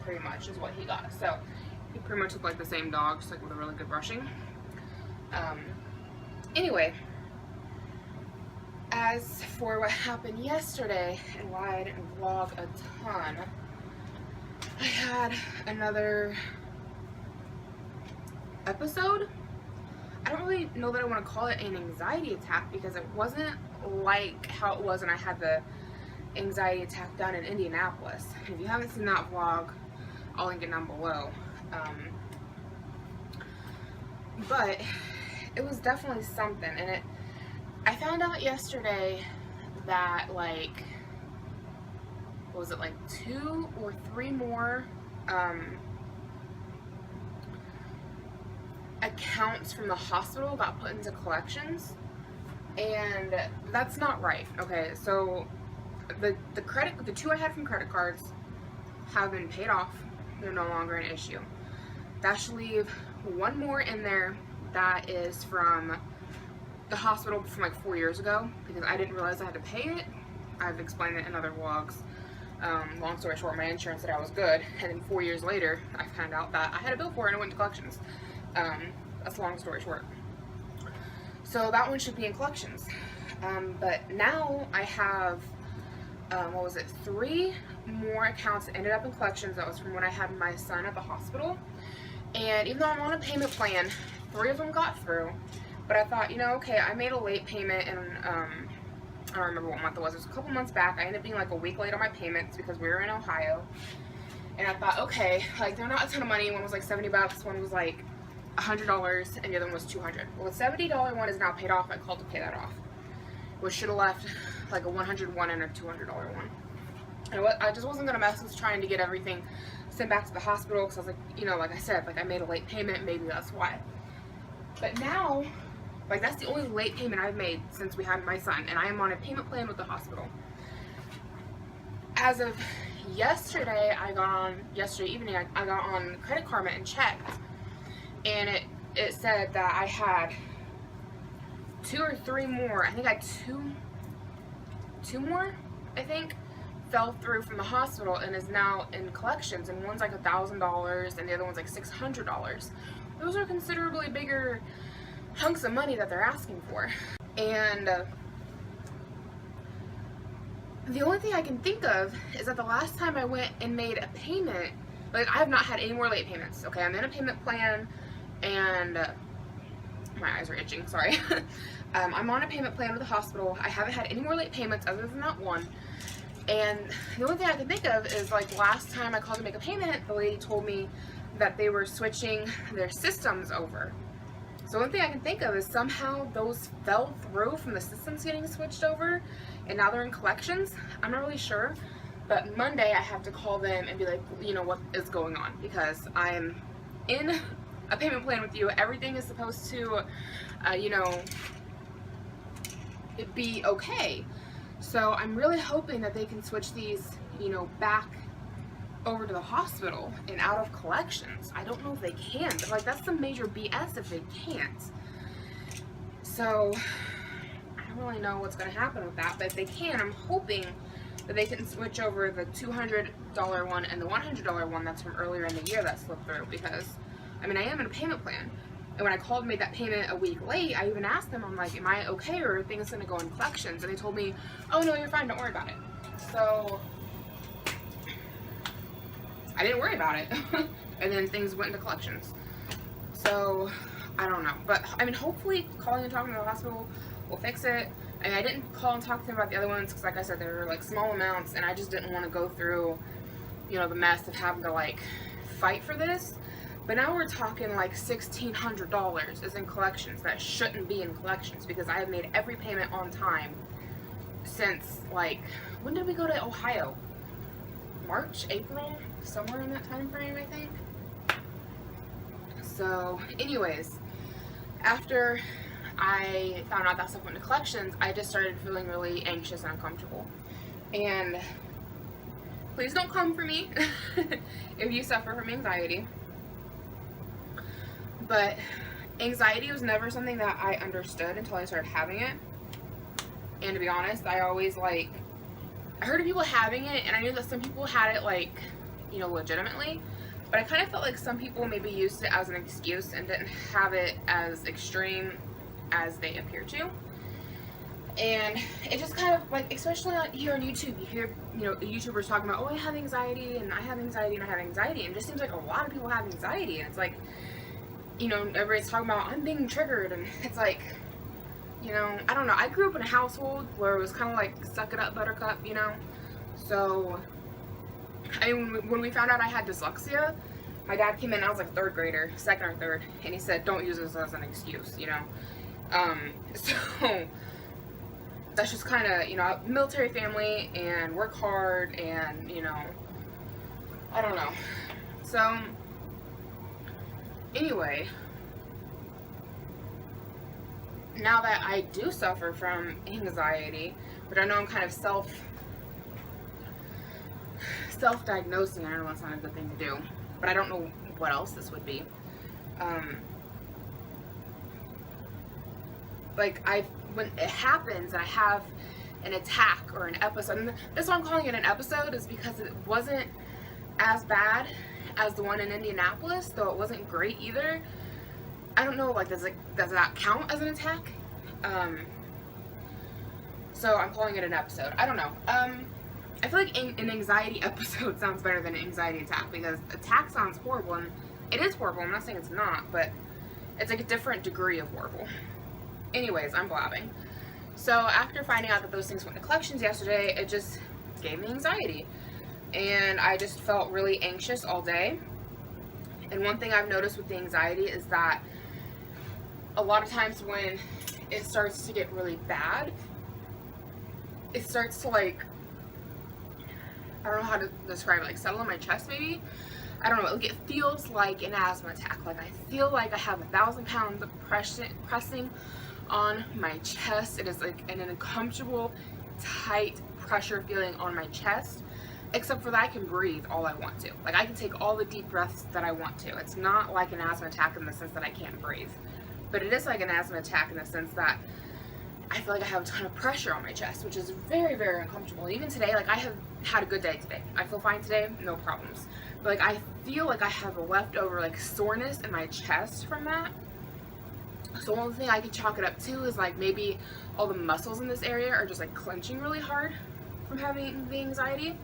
Pretty much is what he got. So he pretty much looked like the same dog, just like with a really good brushing. Anyway, as for what happened yesterday and why I didn't vlog a ton, I had another episode. I don't really know that I want to call it an anxiety attack because it wasn't like how it was when I had the anxiety attack done in Indianapolis. If you haven't seen that vlog, I'll link it down below. But it was definitely something, and I found out yesterday that, like, what was it, like 2 or 3 more accounts from the hospital got put into collections, and that's not right. Okay, so the 2 I had from credit cards have been paid off. They're no longer an issue. That should leave 1 more in there that is from the hospital from like 4 years ago because I didn't realize I had to pay it. I've explained it in other vlogs. Long story short, my insurance said I was good, and then 4 years later I found out that I had a bill for it and it went to collections. That's a long story short. So that one should be in collections. But now I have, 3 more accounts that ended up in collections. That was from when I had my son at the hospital. And even though I'm on a payment plan, 3 of them got through. But I thought, you know, okay, I made a late payment, and I don't remember what month it was. It was a couple months back. I ended up being like a week late on my payments because we were in Ohio. And I thought, okay, like they're not a ton of money. One was like $70, one was like $100, and the other one was $200. Well, the $70 one is now paid off. I called to pay that off, which should have left like a $101 and a $200 one. And I just wasn't gonna mess with trying to get everything sent back to the hospital because I was like, you know, like I said, like I made a late payment, maybe that's why. But now, like that's the only late payment I've made since we had my son, and I am on a payment plan with the hospital. As of yesterday, yesterday evening, I got on Credit Karma and checked, and it said that I had 2 or 3 more. I think I had two more, I think, fell through from the hospital and is now in collections, and one's like $1,000 and the other one's like $600. Those are considerably bigger hunks of money that they're asking for. And the only thing I can think of is that the last time I went and made a payment, like I have not had any more late payments. Okay, I'm in a payment plan, and my eyes are itching, sorry. I'm on a payment plan with the hospital. I haven't had any more late payments other than that one. And the only thing I can think of is like last time I called to make a payment, the lady told me that they were switching their systems over. So one thing I can think of is somehow those fell through from the systems getting switched over, and now they're in collections. I'm not really sure, but Monday I have to call them and be like, you know, what is going on, because I am in a payment plan with you. Everything is supposed to, you know, be okay. So I'm really hoping that they can switch these, you know, back over to the hospital and out of collections. I don't know if they can, but like that's some major BS if they can't. So I don't really know what's going to happen with that, but if they can, I'm hoping that they can switch over the $200 one and the $100 one that's from earlier in the year that slipped through, because I mean I am in a payment plan. And when I called and made that payment a week late, I even asked them, I'm like, am I okay, or are things going to go in collections? And they told me, oh no, you're fine, don't worry about it. So I didn't worry about it. And then things went into collections. So I don't know. But I mean, hopefully calling and talking to the hospital will fix it. I mean, I didn't call and talk to them about the other ones because like I said, they were like small amounts, and I just didn't want to go through, you know, the mess of having to like fight for this. But now we're talking like $1,600 is in collections that shouldn't be in collections, because I have made every payment on time since, like, when did we go to Ohio? March, April, somewhere in that time frame, I think. So anyways, after I found out that stuff went to collections, I just started feeling really anxious and uncomfortable. And please don't come for me if you suffer from anxiety. But anxiety was never something that I understood until I started having it. And to be honest, I always I heard of people having it, and I knew that some people had it like, you know, legitimately. But I kind of felt like some people maybe used it as an excuse and didn't have it as extreme as they appear to. And it just kind of like, especially here on YouTube, you hear, you know, YouTubers talking about, oh, I have anxiety, and I have anxiety, and I have anxiety. And it just seems like a lot of people have anxiety. And it's like, you know, everybody's talking about, I'm being triggered, and it's like, you know, I don't know. I grew up in a household where it was kind of like, suck it up, buttercup, you know? So, I mean, when we found out I had dyslexia, my dad came in, I was like a 3rd grader, 2nd or 3rd, and he said, don't use this as an excuse, you know? So, that's just kind of, you know, military family, and work hard, and, you know, I don't know. So, anyway, now that I do suffer from anxiety, which I know I'm kind of self-diagnosing, I know that's not a good thing to do, but I don't know what else this would be. Like, when it happens, I have an attack or an episode, and that's why I'm calling it an episode, is because it wasn't as bad as the one in Indianapolis, though it wasn't great either. I don't know, like, does that count as an attack? So I'm calling it an episode. I don't know. I feel like an anxiety episode sounds better than an anxiety attack, because attack sounds horrible, and It is horrible, I'm not saying it's not, but it's like a different degree of horrible. Anyways, I'm blabbing. So after finding out that those things went to collections yesterday, it just gave me anxiety. And I just felt really anxious all day. And one thing I've noticed with the anxiety is that a lot of times when it starts to get really bad, it starts to like, I don't know how to describe it, like settle in my chest maybe. I don't know, like it feels like an asthma attack. Like I feel like I have 1,000 pounds of pressing on my chest. It is like an uncomfortable, tight pressure feeling on my chest. Except for that, I can breathe all I want to. Like I can take all the deep breaths that I want to. It's not like an asthma attack in the sense that I can't breathe. But it is like an asthma attack in the sense that I feel like I have a ton of pressure on my chest, which is very, very uncomfortable. Even today, like I have had a good day today. I feel fine today, no problems. But like I feel like I have a leftover like soreness in my chest from that. So one thing I could chalk it up to is like maybe all the muscles in this area are just like clenching really hard from having the anxiety.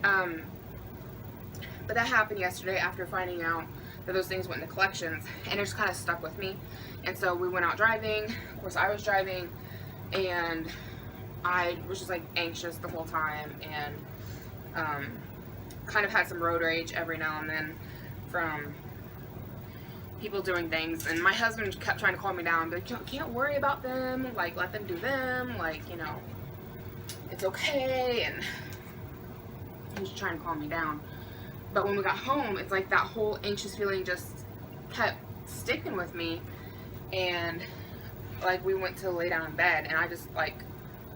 But that happened yesterday after finding out that those things went into collections, and it just kind of stuck with me. And so we went out driving. Of course, I was driving, and I was just like anxious the whole time, and kind of had some road rage every now and then from people doing things. And my husband kept trying to calm me down, but you can't worry about them, like let them do them, like, you know, it's okay. And he was trying to calm me down. But when we got home, it's like that whole anxious feeling just kept sticking with me. And like we went to lay down in bed, and I just like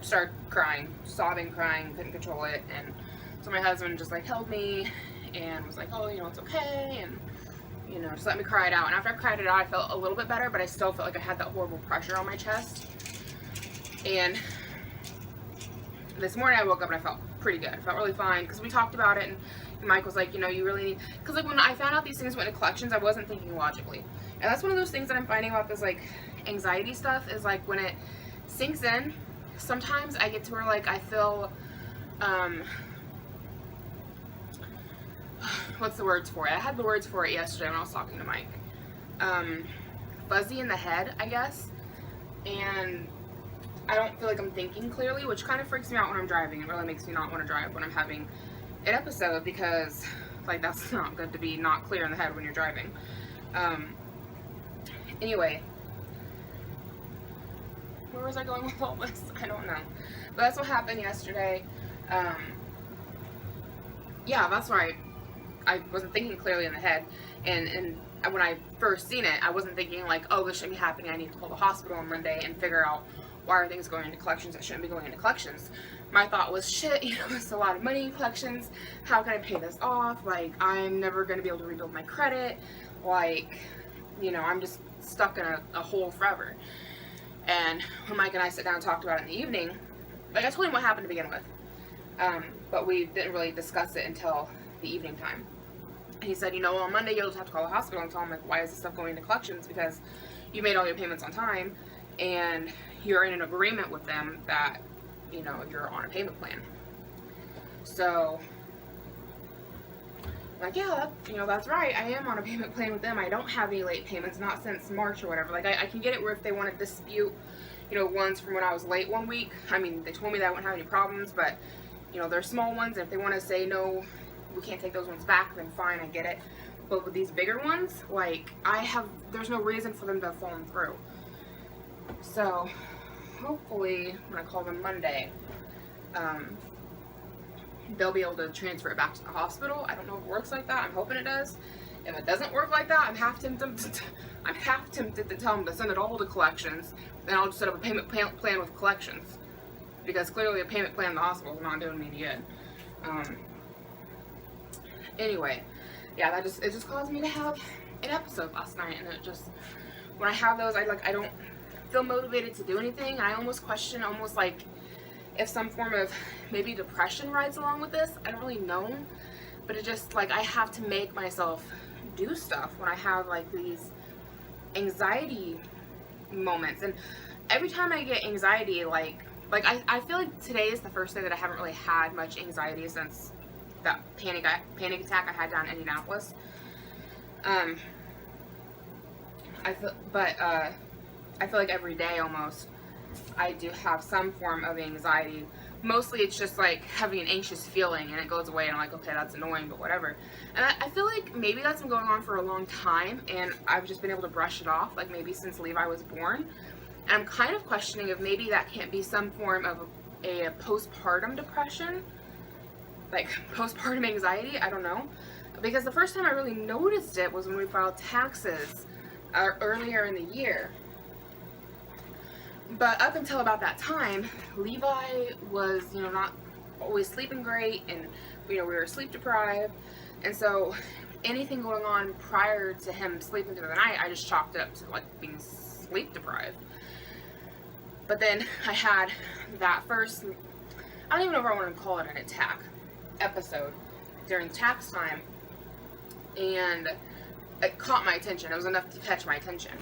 started crying, sobbing, crying, couldn't control it. And so my husband just like held me and was like, oh, you know, it's okay, and you know, just let me cry it out. And after I cried it out, I felt a little bit better, but I still felt like I had that horrible pressure on my chest. And this morning I woke up and I felt pretty good. I felt really fine because we talked about it, and Mike was like, you know, you really need, because like when I found out these things went to collections, I wasn't thinking logically. And that's one of those things that I'm finding about this like anxiety stuff is like when it sinks in, sometimes I get to where like I feel, what's the words for it? I had the words for it yesterday when I was talking to Mike. Fuzzy in the head, I guess. And I don't feel like I'm thinking clearly, which kind of freaks me out when I'm driving. It really makes me not want to drive when I'm having an episode, because like that's not good to be not clear in the head when you're driving. Anyway, where was I going with all this? I don't know. But that's what happened yesterday. Yeah, that's why I wasn't thinking clearly in the head. And when I first seen it, I wasn't thinking like, oh, this shouldn't be happening. I need to call the hospital on Monday and figure out why are things going into collections that shouldn't be going into collections. My thought was, shit, you know, it's a lot of money in collections. How can I pay this off? Like, I'm never going to be able to rebuild my credit. Like, you know, I'm just stuck in a hole forever. And when Mike and I sat down and talked about it in the evening, like I told him what happened to begin with. But we didn't really discuss it until the evening time. And he said, you know, well, on Monday you'll just have to call the hospital and tell them, like, why is this stuff going into collections? Because you made all your payments on time, and you're in an agreement with them that, you know, you're on a payment plan. So, like, yeah, you know, that's right. I am on a payment plan with them. I don't have any late payments, not since March or whatever. Like, I can get it where if they want to dispute, you know, ones from when I was late one week. I mean, they told me that I wouldn't have any problems, but, you know, they're small ones. And if they want to say, no, we can't take those ones back, then fine, I get it. But with these bigger ones, like, there's no reason for them to have fallen through. So, hopefully, when I call them Monday, they'll be able to transfer it back to the hospital. I don't know if it works like that. I'm hoping it does. If it doesn't work like that, I'm half tempted to tell them to send it all to collections. Then I'll just set up a payment plan with collections, because clearly a payment plan in the hospital is not doing me any good. Anyway, yeah, it just caused me to have an episode last night, and it just, when I have those, I don't feel motivated to do anything. I almost question, like, if some form of maybe depression rides along with this. I don't really know, but it just, like, I have to make myself do stuff when I have, like, these anxiety moments. And every time I get anxiety, like I feel like today is the first day that I haven't really had much anxiety since that panic attack I had down in Indianapolis. I feel like every day almost I do have some form of anxiety. Mostly it's just like having an anxious feeling and it goes away and I'm like, okay, that's annoying, but whatever. And I feel like maybe that's been going on for a long time and I've just been able to brush it off, like maybe since Levi was born. And I'm kind of questioning if maybe that can't be some form of a postpartum depression, like postpartum anxiety, I don't know. Because the first time I really noticed it was when we filed taxes earlier in the year. But up until about that time, Levi was, not always sleeping great, and, we were sleep deprived. And so anything going on prior to him sleeping through the night, I just chalked it up to, like, being sleep deprived. But then I had that first, I don't even know if I want to call it an attack episode during tax time. And it caught my attention. It was enough to catch my attention.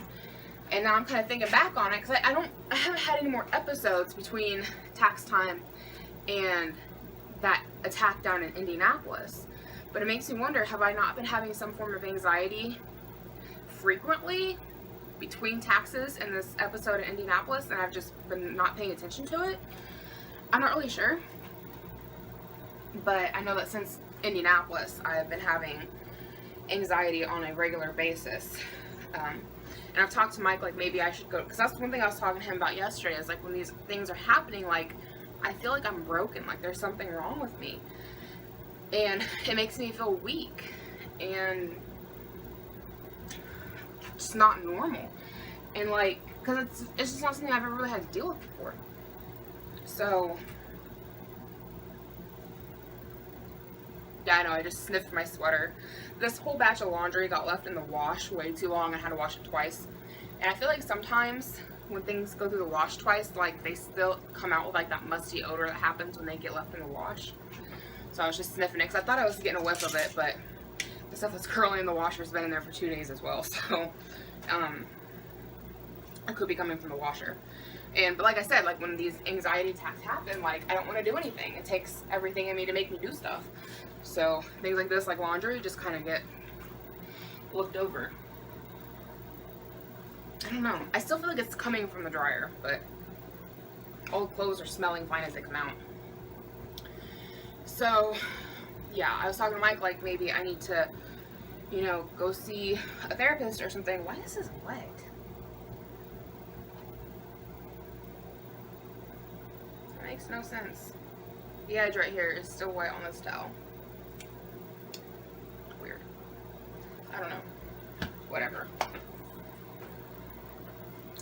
And now I'm kind of thinking back on it because I haven't had any more episodes between tax time and that attack down in Indianapolis. But it makes me wonder, have I not been having some form of anxiety frequently between taxes and this episode in Indianapolis and I've just been not paying attention to it? I'm not really sure. But I know that since Indianapolis, I've been having anxiety on a regular basis. And I've talked to Mike, like, maybe I should go, because that's one thing I was talking to him about yesterday, is like when these things are happening, like, I feel like I'm broken, like there's something wrong with me. And it makes me feel weak and just not normal. And like, because it's just not something I've ever really had to deal with before. So, yeah, I know, I just sniffed my sweater. This whole batch of laundry got left in the wash way too long. I had to wash it twice. And I feel like sometimes when things go through the wash twice, like they still come out with like that musty odor that happens when they get left in the wash. So I was just sniffing it because I thought I was getting a whiff of it, but the stuff that's currently in the washer has been in there for 2 days as well. So it could be coming from the washer. But like I said, like when these anxiety attacks happen, like I don't want to do anything. It takes everything in me to make me do stuff. So things like this, like laundry, just kind of get looked over. I don't know. I still feel like it's coming from the dryer, but old clothes are smelling fine as they come out. So, yeah, I was talking to Mike, like maybe I need to, go see a therapist or something. Why is this wet? That makes no sense. The edge right here is still wet on this towel. Weird. I don't know. Whatever.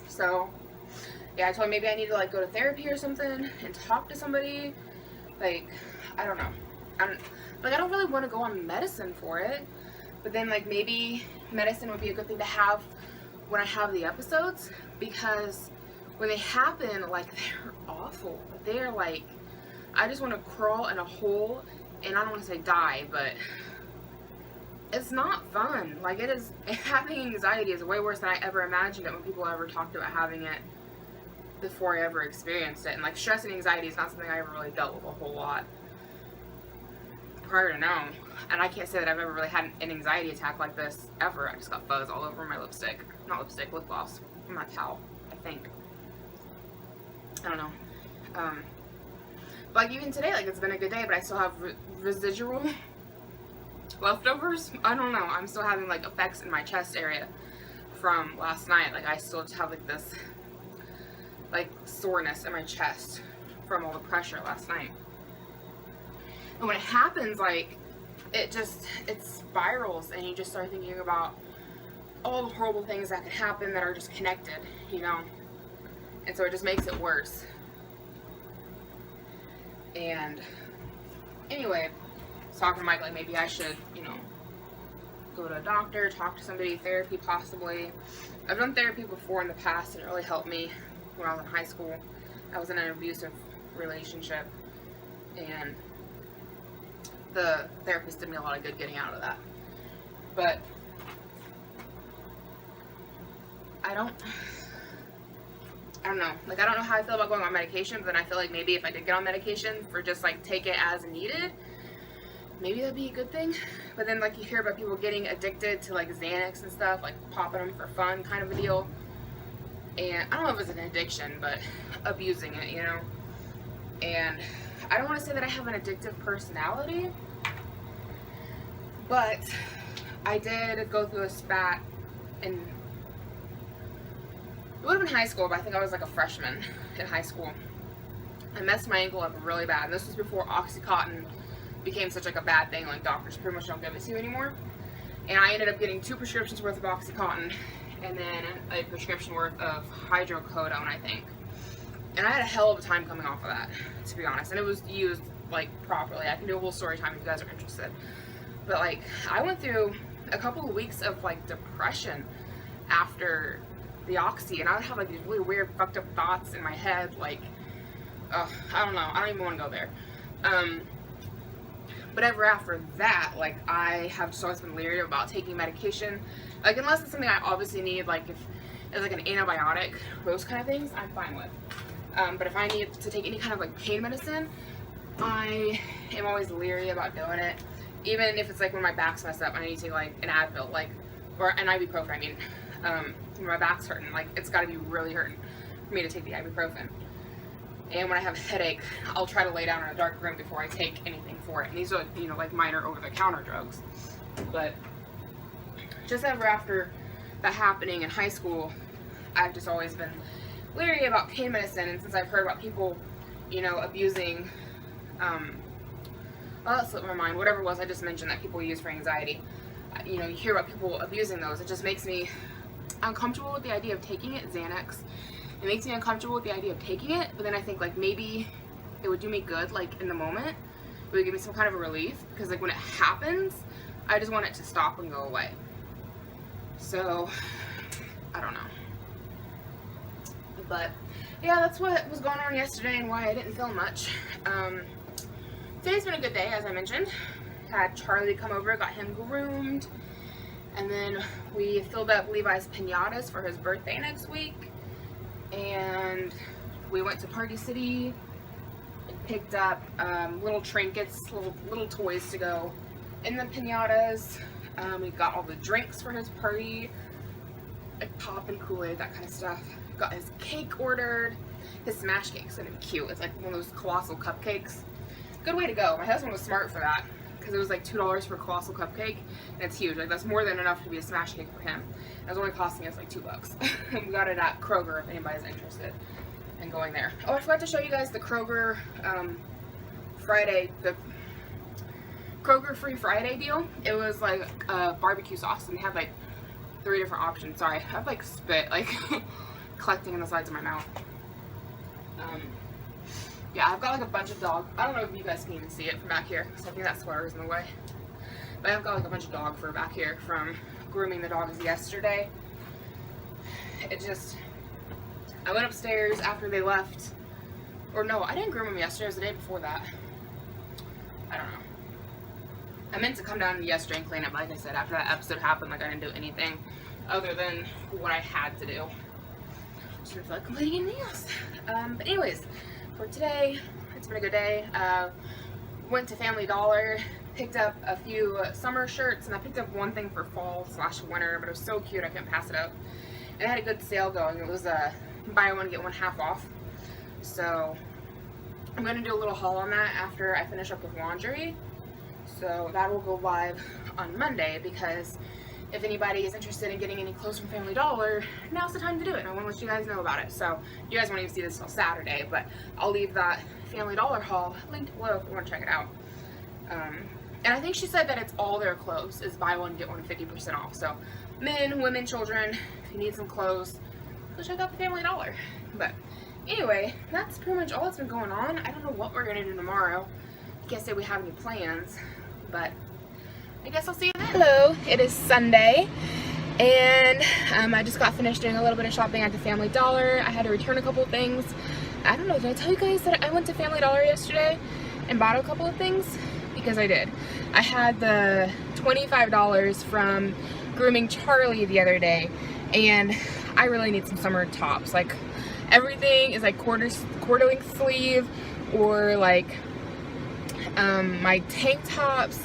So, yeah, I told him maybe I need to like go to therapy or something and talk to somebody. Like, I don't know. I don't really want to go on medicine for it. But then like maybe medicine would be a good thing to have when I have the episodes, because when they happen, like they're awful. They're like, I just want to crawl in a hole, and I don't want to say die, but it's not fun. Like it is, having anxiety is way worse than I ever imagined it when people ever talked about having it before I ever experienced it. And like stress and anxiety is not something I ever really dealt with a whole lot prior to now. And I can't say that I've ever really had an anxiety attack like this ever. I just got fuzz all over my lipstick. Not lipstick, lip gloss from my towel, I think. I don't know. But like even today, like it's been a good day, but I still have residual leftovers. I don't know. I'm still having like effects in my chest area from last night. Like I still have like this like soreness in my chest from all the pressure last night. And when it happens, like it spirals, and you just start thinking about all the horrible things that could happen that are just connected, and so it just makes it worse. And anyway, I was talking to Mike, like maybe I should, go to a doctor, talk to somebody, therapy possibly. I've done therapy before in the past, and it really helped me when I was in high school. I was in an abusive relationship, and the therapist did me a lot of good getting out of that. But I don't know. Like, I don't know how I feel about going on medication, but then I feel like maybe if I did get on medication for just, like, take it as needed, maybe that'd be a good thing. But then like you hear about people getting addicted to like Xanax and stuff, like popping them for fun kind of a deal. And I don't know if it's an addiction, but abusing it, you know. And I don't want to say that I have an addictive personality, but I did go through a spat in, it would have been high school, but I think I was like a freshman in high school. I messed my ankle up really bad. This was before OxyContin became such like a bad thing, like doctors pretty much don't give it to you anymore. And I ended up getting 2 prescriptions worth of OxyContin and then a prescription worth of hydrocodone, I think. And I had a hell of a time coming off of that, to be honest. And it was used like properly. I can do a whole story time if you guys are interested. But like, I went through a couple of weeks of like depression after the Oxy, and I would have like these really weird fucked up thoughts in my head, like, I don't know, I don't even want to go there. But ever after that, like, I have just always been leery about taking medication. Like, unless it's something I obviously need, like if it's like an antibiotic, those kind of things, I'm fine with. But if I need to take any kind of like pain medicine, I am always leery about doing it. Even if it's like when my back's messed up, I need to take like an Advil, like, or an ibuprofen, I mean, when my back's hurting, like it's gotta be really hurting for me to take the ibuprofen. And when I have a headache, I'll try to lay down in a dark room before I take anything for it. And these are, you know, like minor over-the-counter drugs. But just ever after that happening in high school, I've just always been leery about pain medicine. And since I've heard about people, you know, abusing, oh, that slipped my mind, whatever it was I just mentioned that people use for anxiety. You know, you hear about people abusing those. It just makes me uncomfortable with the idea of taking it, Xanax. It makes me uncomfortable with the idea of taking it, but then I think like maybe it would do me good, like in the moment. It would give me some kind of a relief, because like when it happens, I just want it to stop and go away. So, I don't know. But yeah, that's what was going on yesterday and why I didn't film much. Today's been a good day, as I mentioned. Had Charlie come over, got him groomed, and then we filled up Levi's piñatas for his birthday next week. And we went to Party City and picked up little trinkets, little toys to go in the piñatas. We got all the drinks for his party, like pop and Kool-Aid, that kind of stuff. Got his cake ordered. His smash cake's gonna be cute. It's like one of those colossal cupcakes. Good way to go. My husband was smart for that, because it was like $2 for a colossal cupcake, and it's huge. Like that's more than enough to be a smash cake for him. It was only costing us like $2. We got it at Kroger if anybody's interested in going there. Oh, I forgot to show you guys the Kroger Friday, the Kroger Free Friday deal. It was like barbecue sauce, and they had like 3 different options. Sorry, I have like spit like collecting in the sides of my mouth. Yeah, I've got like a bunch of dog. I don't know if you guys can even see it from back here, because I think that sweater's in the way. But I've got like a bunch of dog fur back here from grooming the dogs yesterday. It just, I went upstairs after they left. Or no, I didn't groom them yesterday, it was the day before that. I don't know. I meant to come down yesterday and clean up, like I said, after that episode happened, like I didn't do anything other than what I had to do. Just didn't feel like completing anything else. But anyways, for today, it's been a good day. Went to Family Dollar, picked up a few summer shirts, and I picked up one thing for fall/winter, but it was so cute I couldn't pass it up. And it had a good sale going. It was buy one get one half off. So I'm going to do a little haul on that after I finish up with laundry. So that will go live on Monday, because if anybody is interested in getting any clothes from Family Dollar, now's the time to do it. I want to let you guys know about it. So you guys won't even see this till Saturday, but I'll leave that Family Dollar haul linked below if you want to check it out. And I think she said that it's all their clothes is buy one get one 50% off. So men, women, children, if you need some clothes, go check out the Family Dollar. But anyway, that's pretty much all that's been going on. I don't know what we're gonna do tomorrow. I can't say we have any plans, but I guess I'll see you then. Hello, it is Sunday, and I just got finished doing a little bit of shopping at the Family Dollar. I had to return a couple of things. I don't know, did I tell you guys that I went to Family Dollar yesterday and bought a couple of things? Because I did. I had the $25 from grooming Charlie the other day, and I really need some summer tops. Like everything is like quarter length sleeve or like My tank tops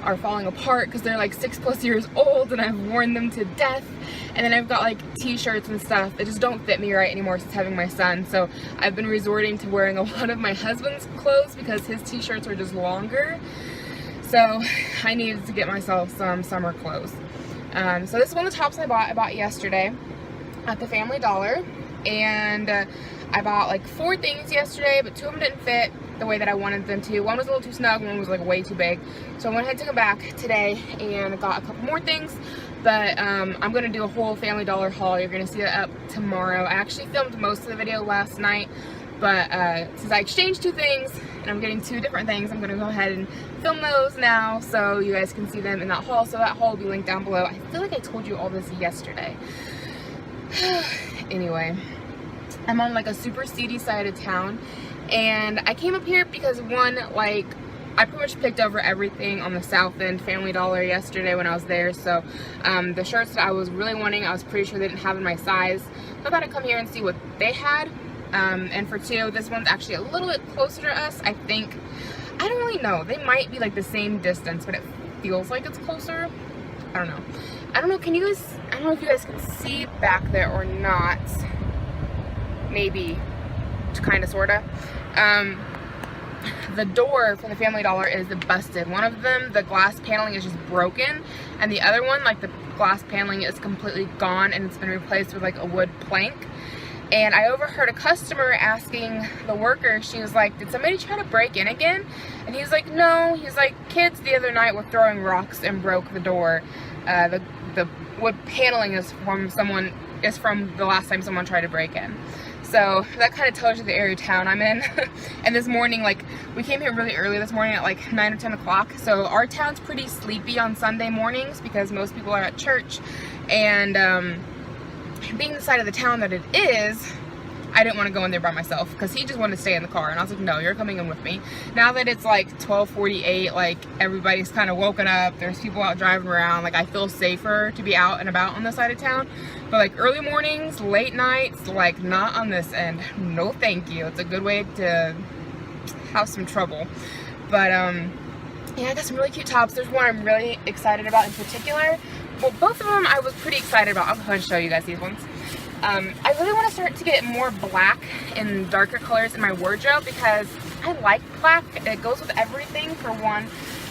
are falling apart because they're like 6+ years old and I've worn them to death. And then I've got like t-shirts and stuff that just don't fit me right anymore since having my son. So I've been resorting to wearing a lot of my husband's clothes because his t-shirts are just longer. So I needed to get myself some summer clothes. So this is one of the tops I bought yesterday at the Family Dollar. And I bought like 4 things yesterday, but 2 of them didn't fit the way that I wanted them to. One was a little too snug, one was like way too big. So I went ahead and took them back today and got a couple more things. But I'm going to do a whole Family Dollar haul. You're going to see it up tomorrow. I actually filmed most of the video last night, but since I exchanged 2 things and I'm getting 2 different things, I'm going to go ahead and film those now so you guys can see them in that haul. So that haul will be linked down below. I feel like I told you all this yesterday. Anyway, I'm on like a super seedy side of town, and I came up here because one, like, I pretty much picked over everything on the South End Family Dollar yesterday when I was there. So the shirts that I was really wanting, I was pretty sure they didn't have in my size. So I thought I'd come here and see what they had. And for 2, this one's actually a little bit closer to us, I think. I don't really know. They might be like the same distance, but it feels like it's closer. I don't know. I don't know, can you guys, I don't know if you guys can see back there or not. Maybe, kind of, sort of. The door for the Family Dollar is busted. One of them, the glass paneling is just broken, and the other one, like, the glass paneling is completely gone and it's been replaced with like a wood plank. And I overheard a customer asking the worker, she was like, did somebody try to break in again? And he's like, no. He's like, kids the other night were throwing rocks and broke the door. The wood paneling is from the last time someone tried to break in. So that kind of tells you the area of town I'm in. And this morning, like, we came here really early this morning at like 9 or 10 o'clock. So our town's pretty sleepy on Sunday mornings because most people are at church. And being the side of the town that it is, I didn't want to go in there by myself because he just wanted to stay in the car, and I was like, no, you're coming in with me. Now that it's like 12:48, like, everybody's kind of woken up, there's people out driving around, like, I feel safer to be out and about on the side of town. But like early mornings, late nights, like, not on this end. No thank you. It's a good way to have some trouble. But yeah, I got some really cute tops. There's one I'm really excited about in particular. Well, both of them I was pretty excited about. I'll go ahead and show you guys these ones. I really want to start to get more black and darker colors in my wardrobe because I like black. It goes with everything, for one.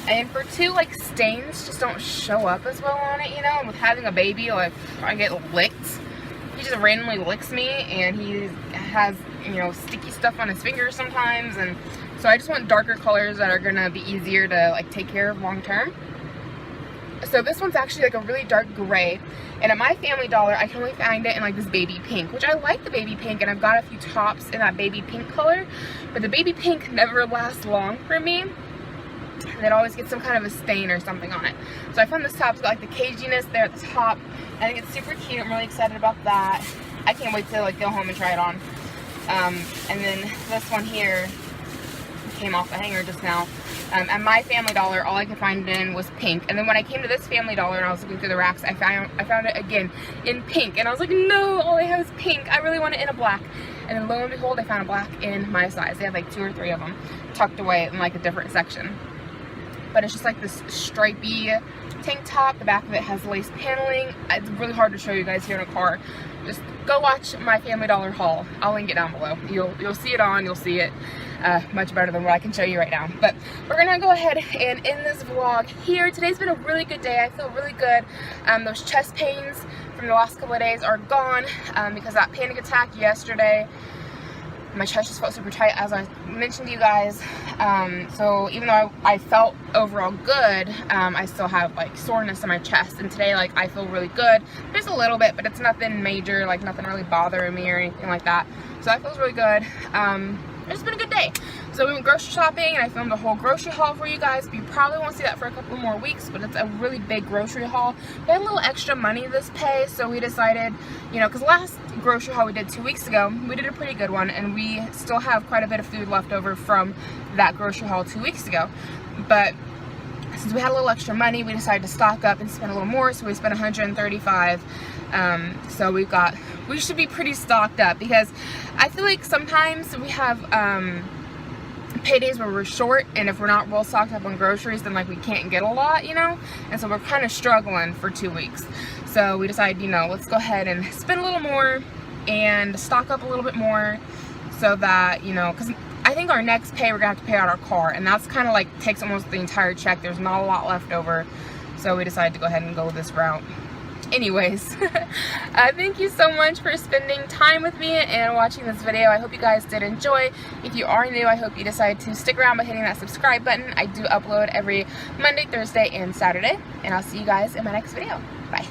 And for 2, like, stains just don't show up as well on it, you know? And with having a baby, like, I get licked. He just randomly licks me, and he has, you know, sticky stuff on his fingers sometimes. And so I just want darker colors that are going to be easier to, like, take care of long term. So this one's actually like a really dark gray, and at my Family Dollar I can only find it in like this baby pink, which I like the baby pink, and I've got a few tops in that baby pink color, but the baby pink never lasts long for me, and it always gets some kind of a stain or something on it. So I found this top, it's got like the caginess there at the top. I think it's super cute. I'm really excited about that. I can't wait to like go home and try it on. And then this one here came off the hanger just now. At my Family Dollar, all I could find it in was pink. And then when I came to this Family Dollar and I was looking through the racks, I found it again in pink. And I was like, no, all I have is pink. I really want it in a black. And then lo and behold, I found a black in my size. They have like 2 or 3 of them tucked away in like a different section. But it's just like this stripy tank top. The back of it has lace paneling. It's really hard to show you guys here in a car. Just go watch my Family Dollar haul. I'll link it down below. You'll see it on. You'll see it much better than what I can show you right now. But we're gonna go ahead and end this vlog here. Today's been a really good day. I feel really good. Those chest pains from the last couple of days are gone because of that panic attack yesterday. My chest just felt super tight, as I mentioned to you guys. So even though I felt overall good, I still have like soreness in my chest. And today, like, I feel really good. There's a little bit, but it's nothing major, like nothing really bothering me or anything like that. So that feels really good. It's been a good day. So we went grocery shopping, and I filmed a whole grocery haul for you guys. You probably won't see that for a couple more weeks, but it's a really big grocery haul. We had a little extra money this pay, so we decided, you know, because last grocery haul we did 2 weeks ago, we did a pretty good one, and we still have quite a bit of food left over from that grocery haul 2 weeks ago. But since we had a little extra money, we decided to stock up and spend a little more, so we spent $135. So we should be pretty stocked up, because I feel like sometimes we have paydays where we're short, and if we're not well stocked up on groceries, then like we can't get a lot, you know, and so we're kind of struggling for 2 weeks. So we decided, you know, let's go ahead and spend a little more and stock up a little bit more, so that, you know, because I think our next pay we're gonna have to pay out our car, and that's kind of like takes almost the entire check. There's not a lot left over, so we decided to go ahead and go this route. Anyways, thank you so much for spending time with me and watching this video. I hope you guys did enjoy. If you are new, I hope you decide to stick around by hitting that subscribe button. I do upload every Monday, Thursday, and Saturday, and I'll see you guys in my next video. Bye.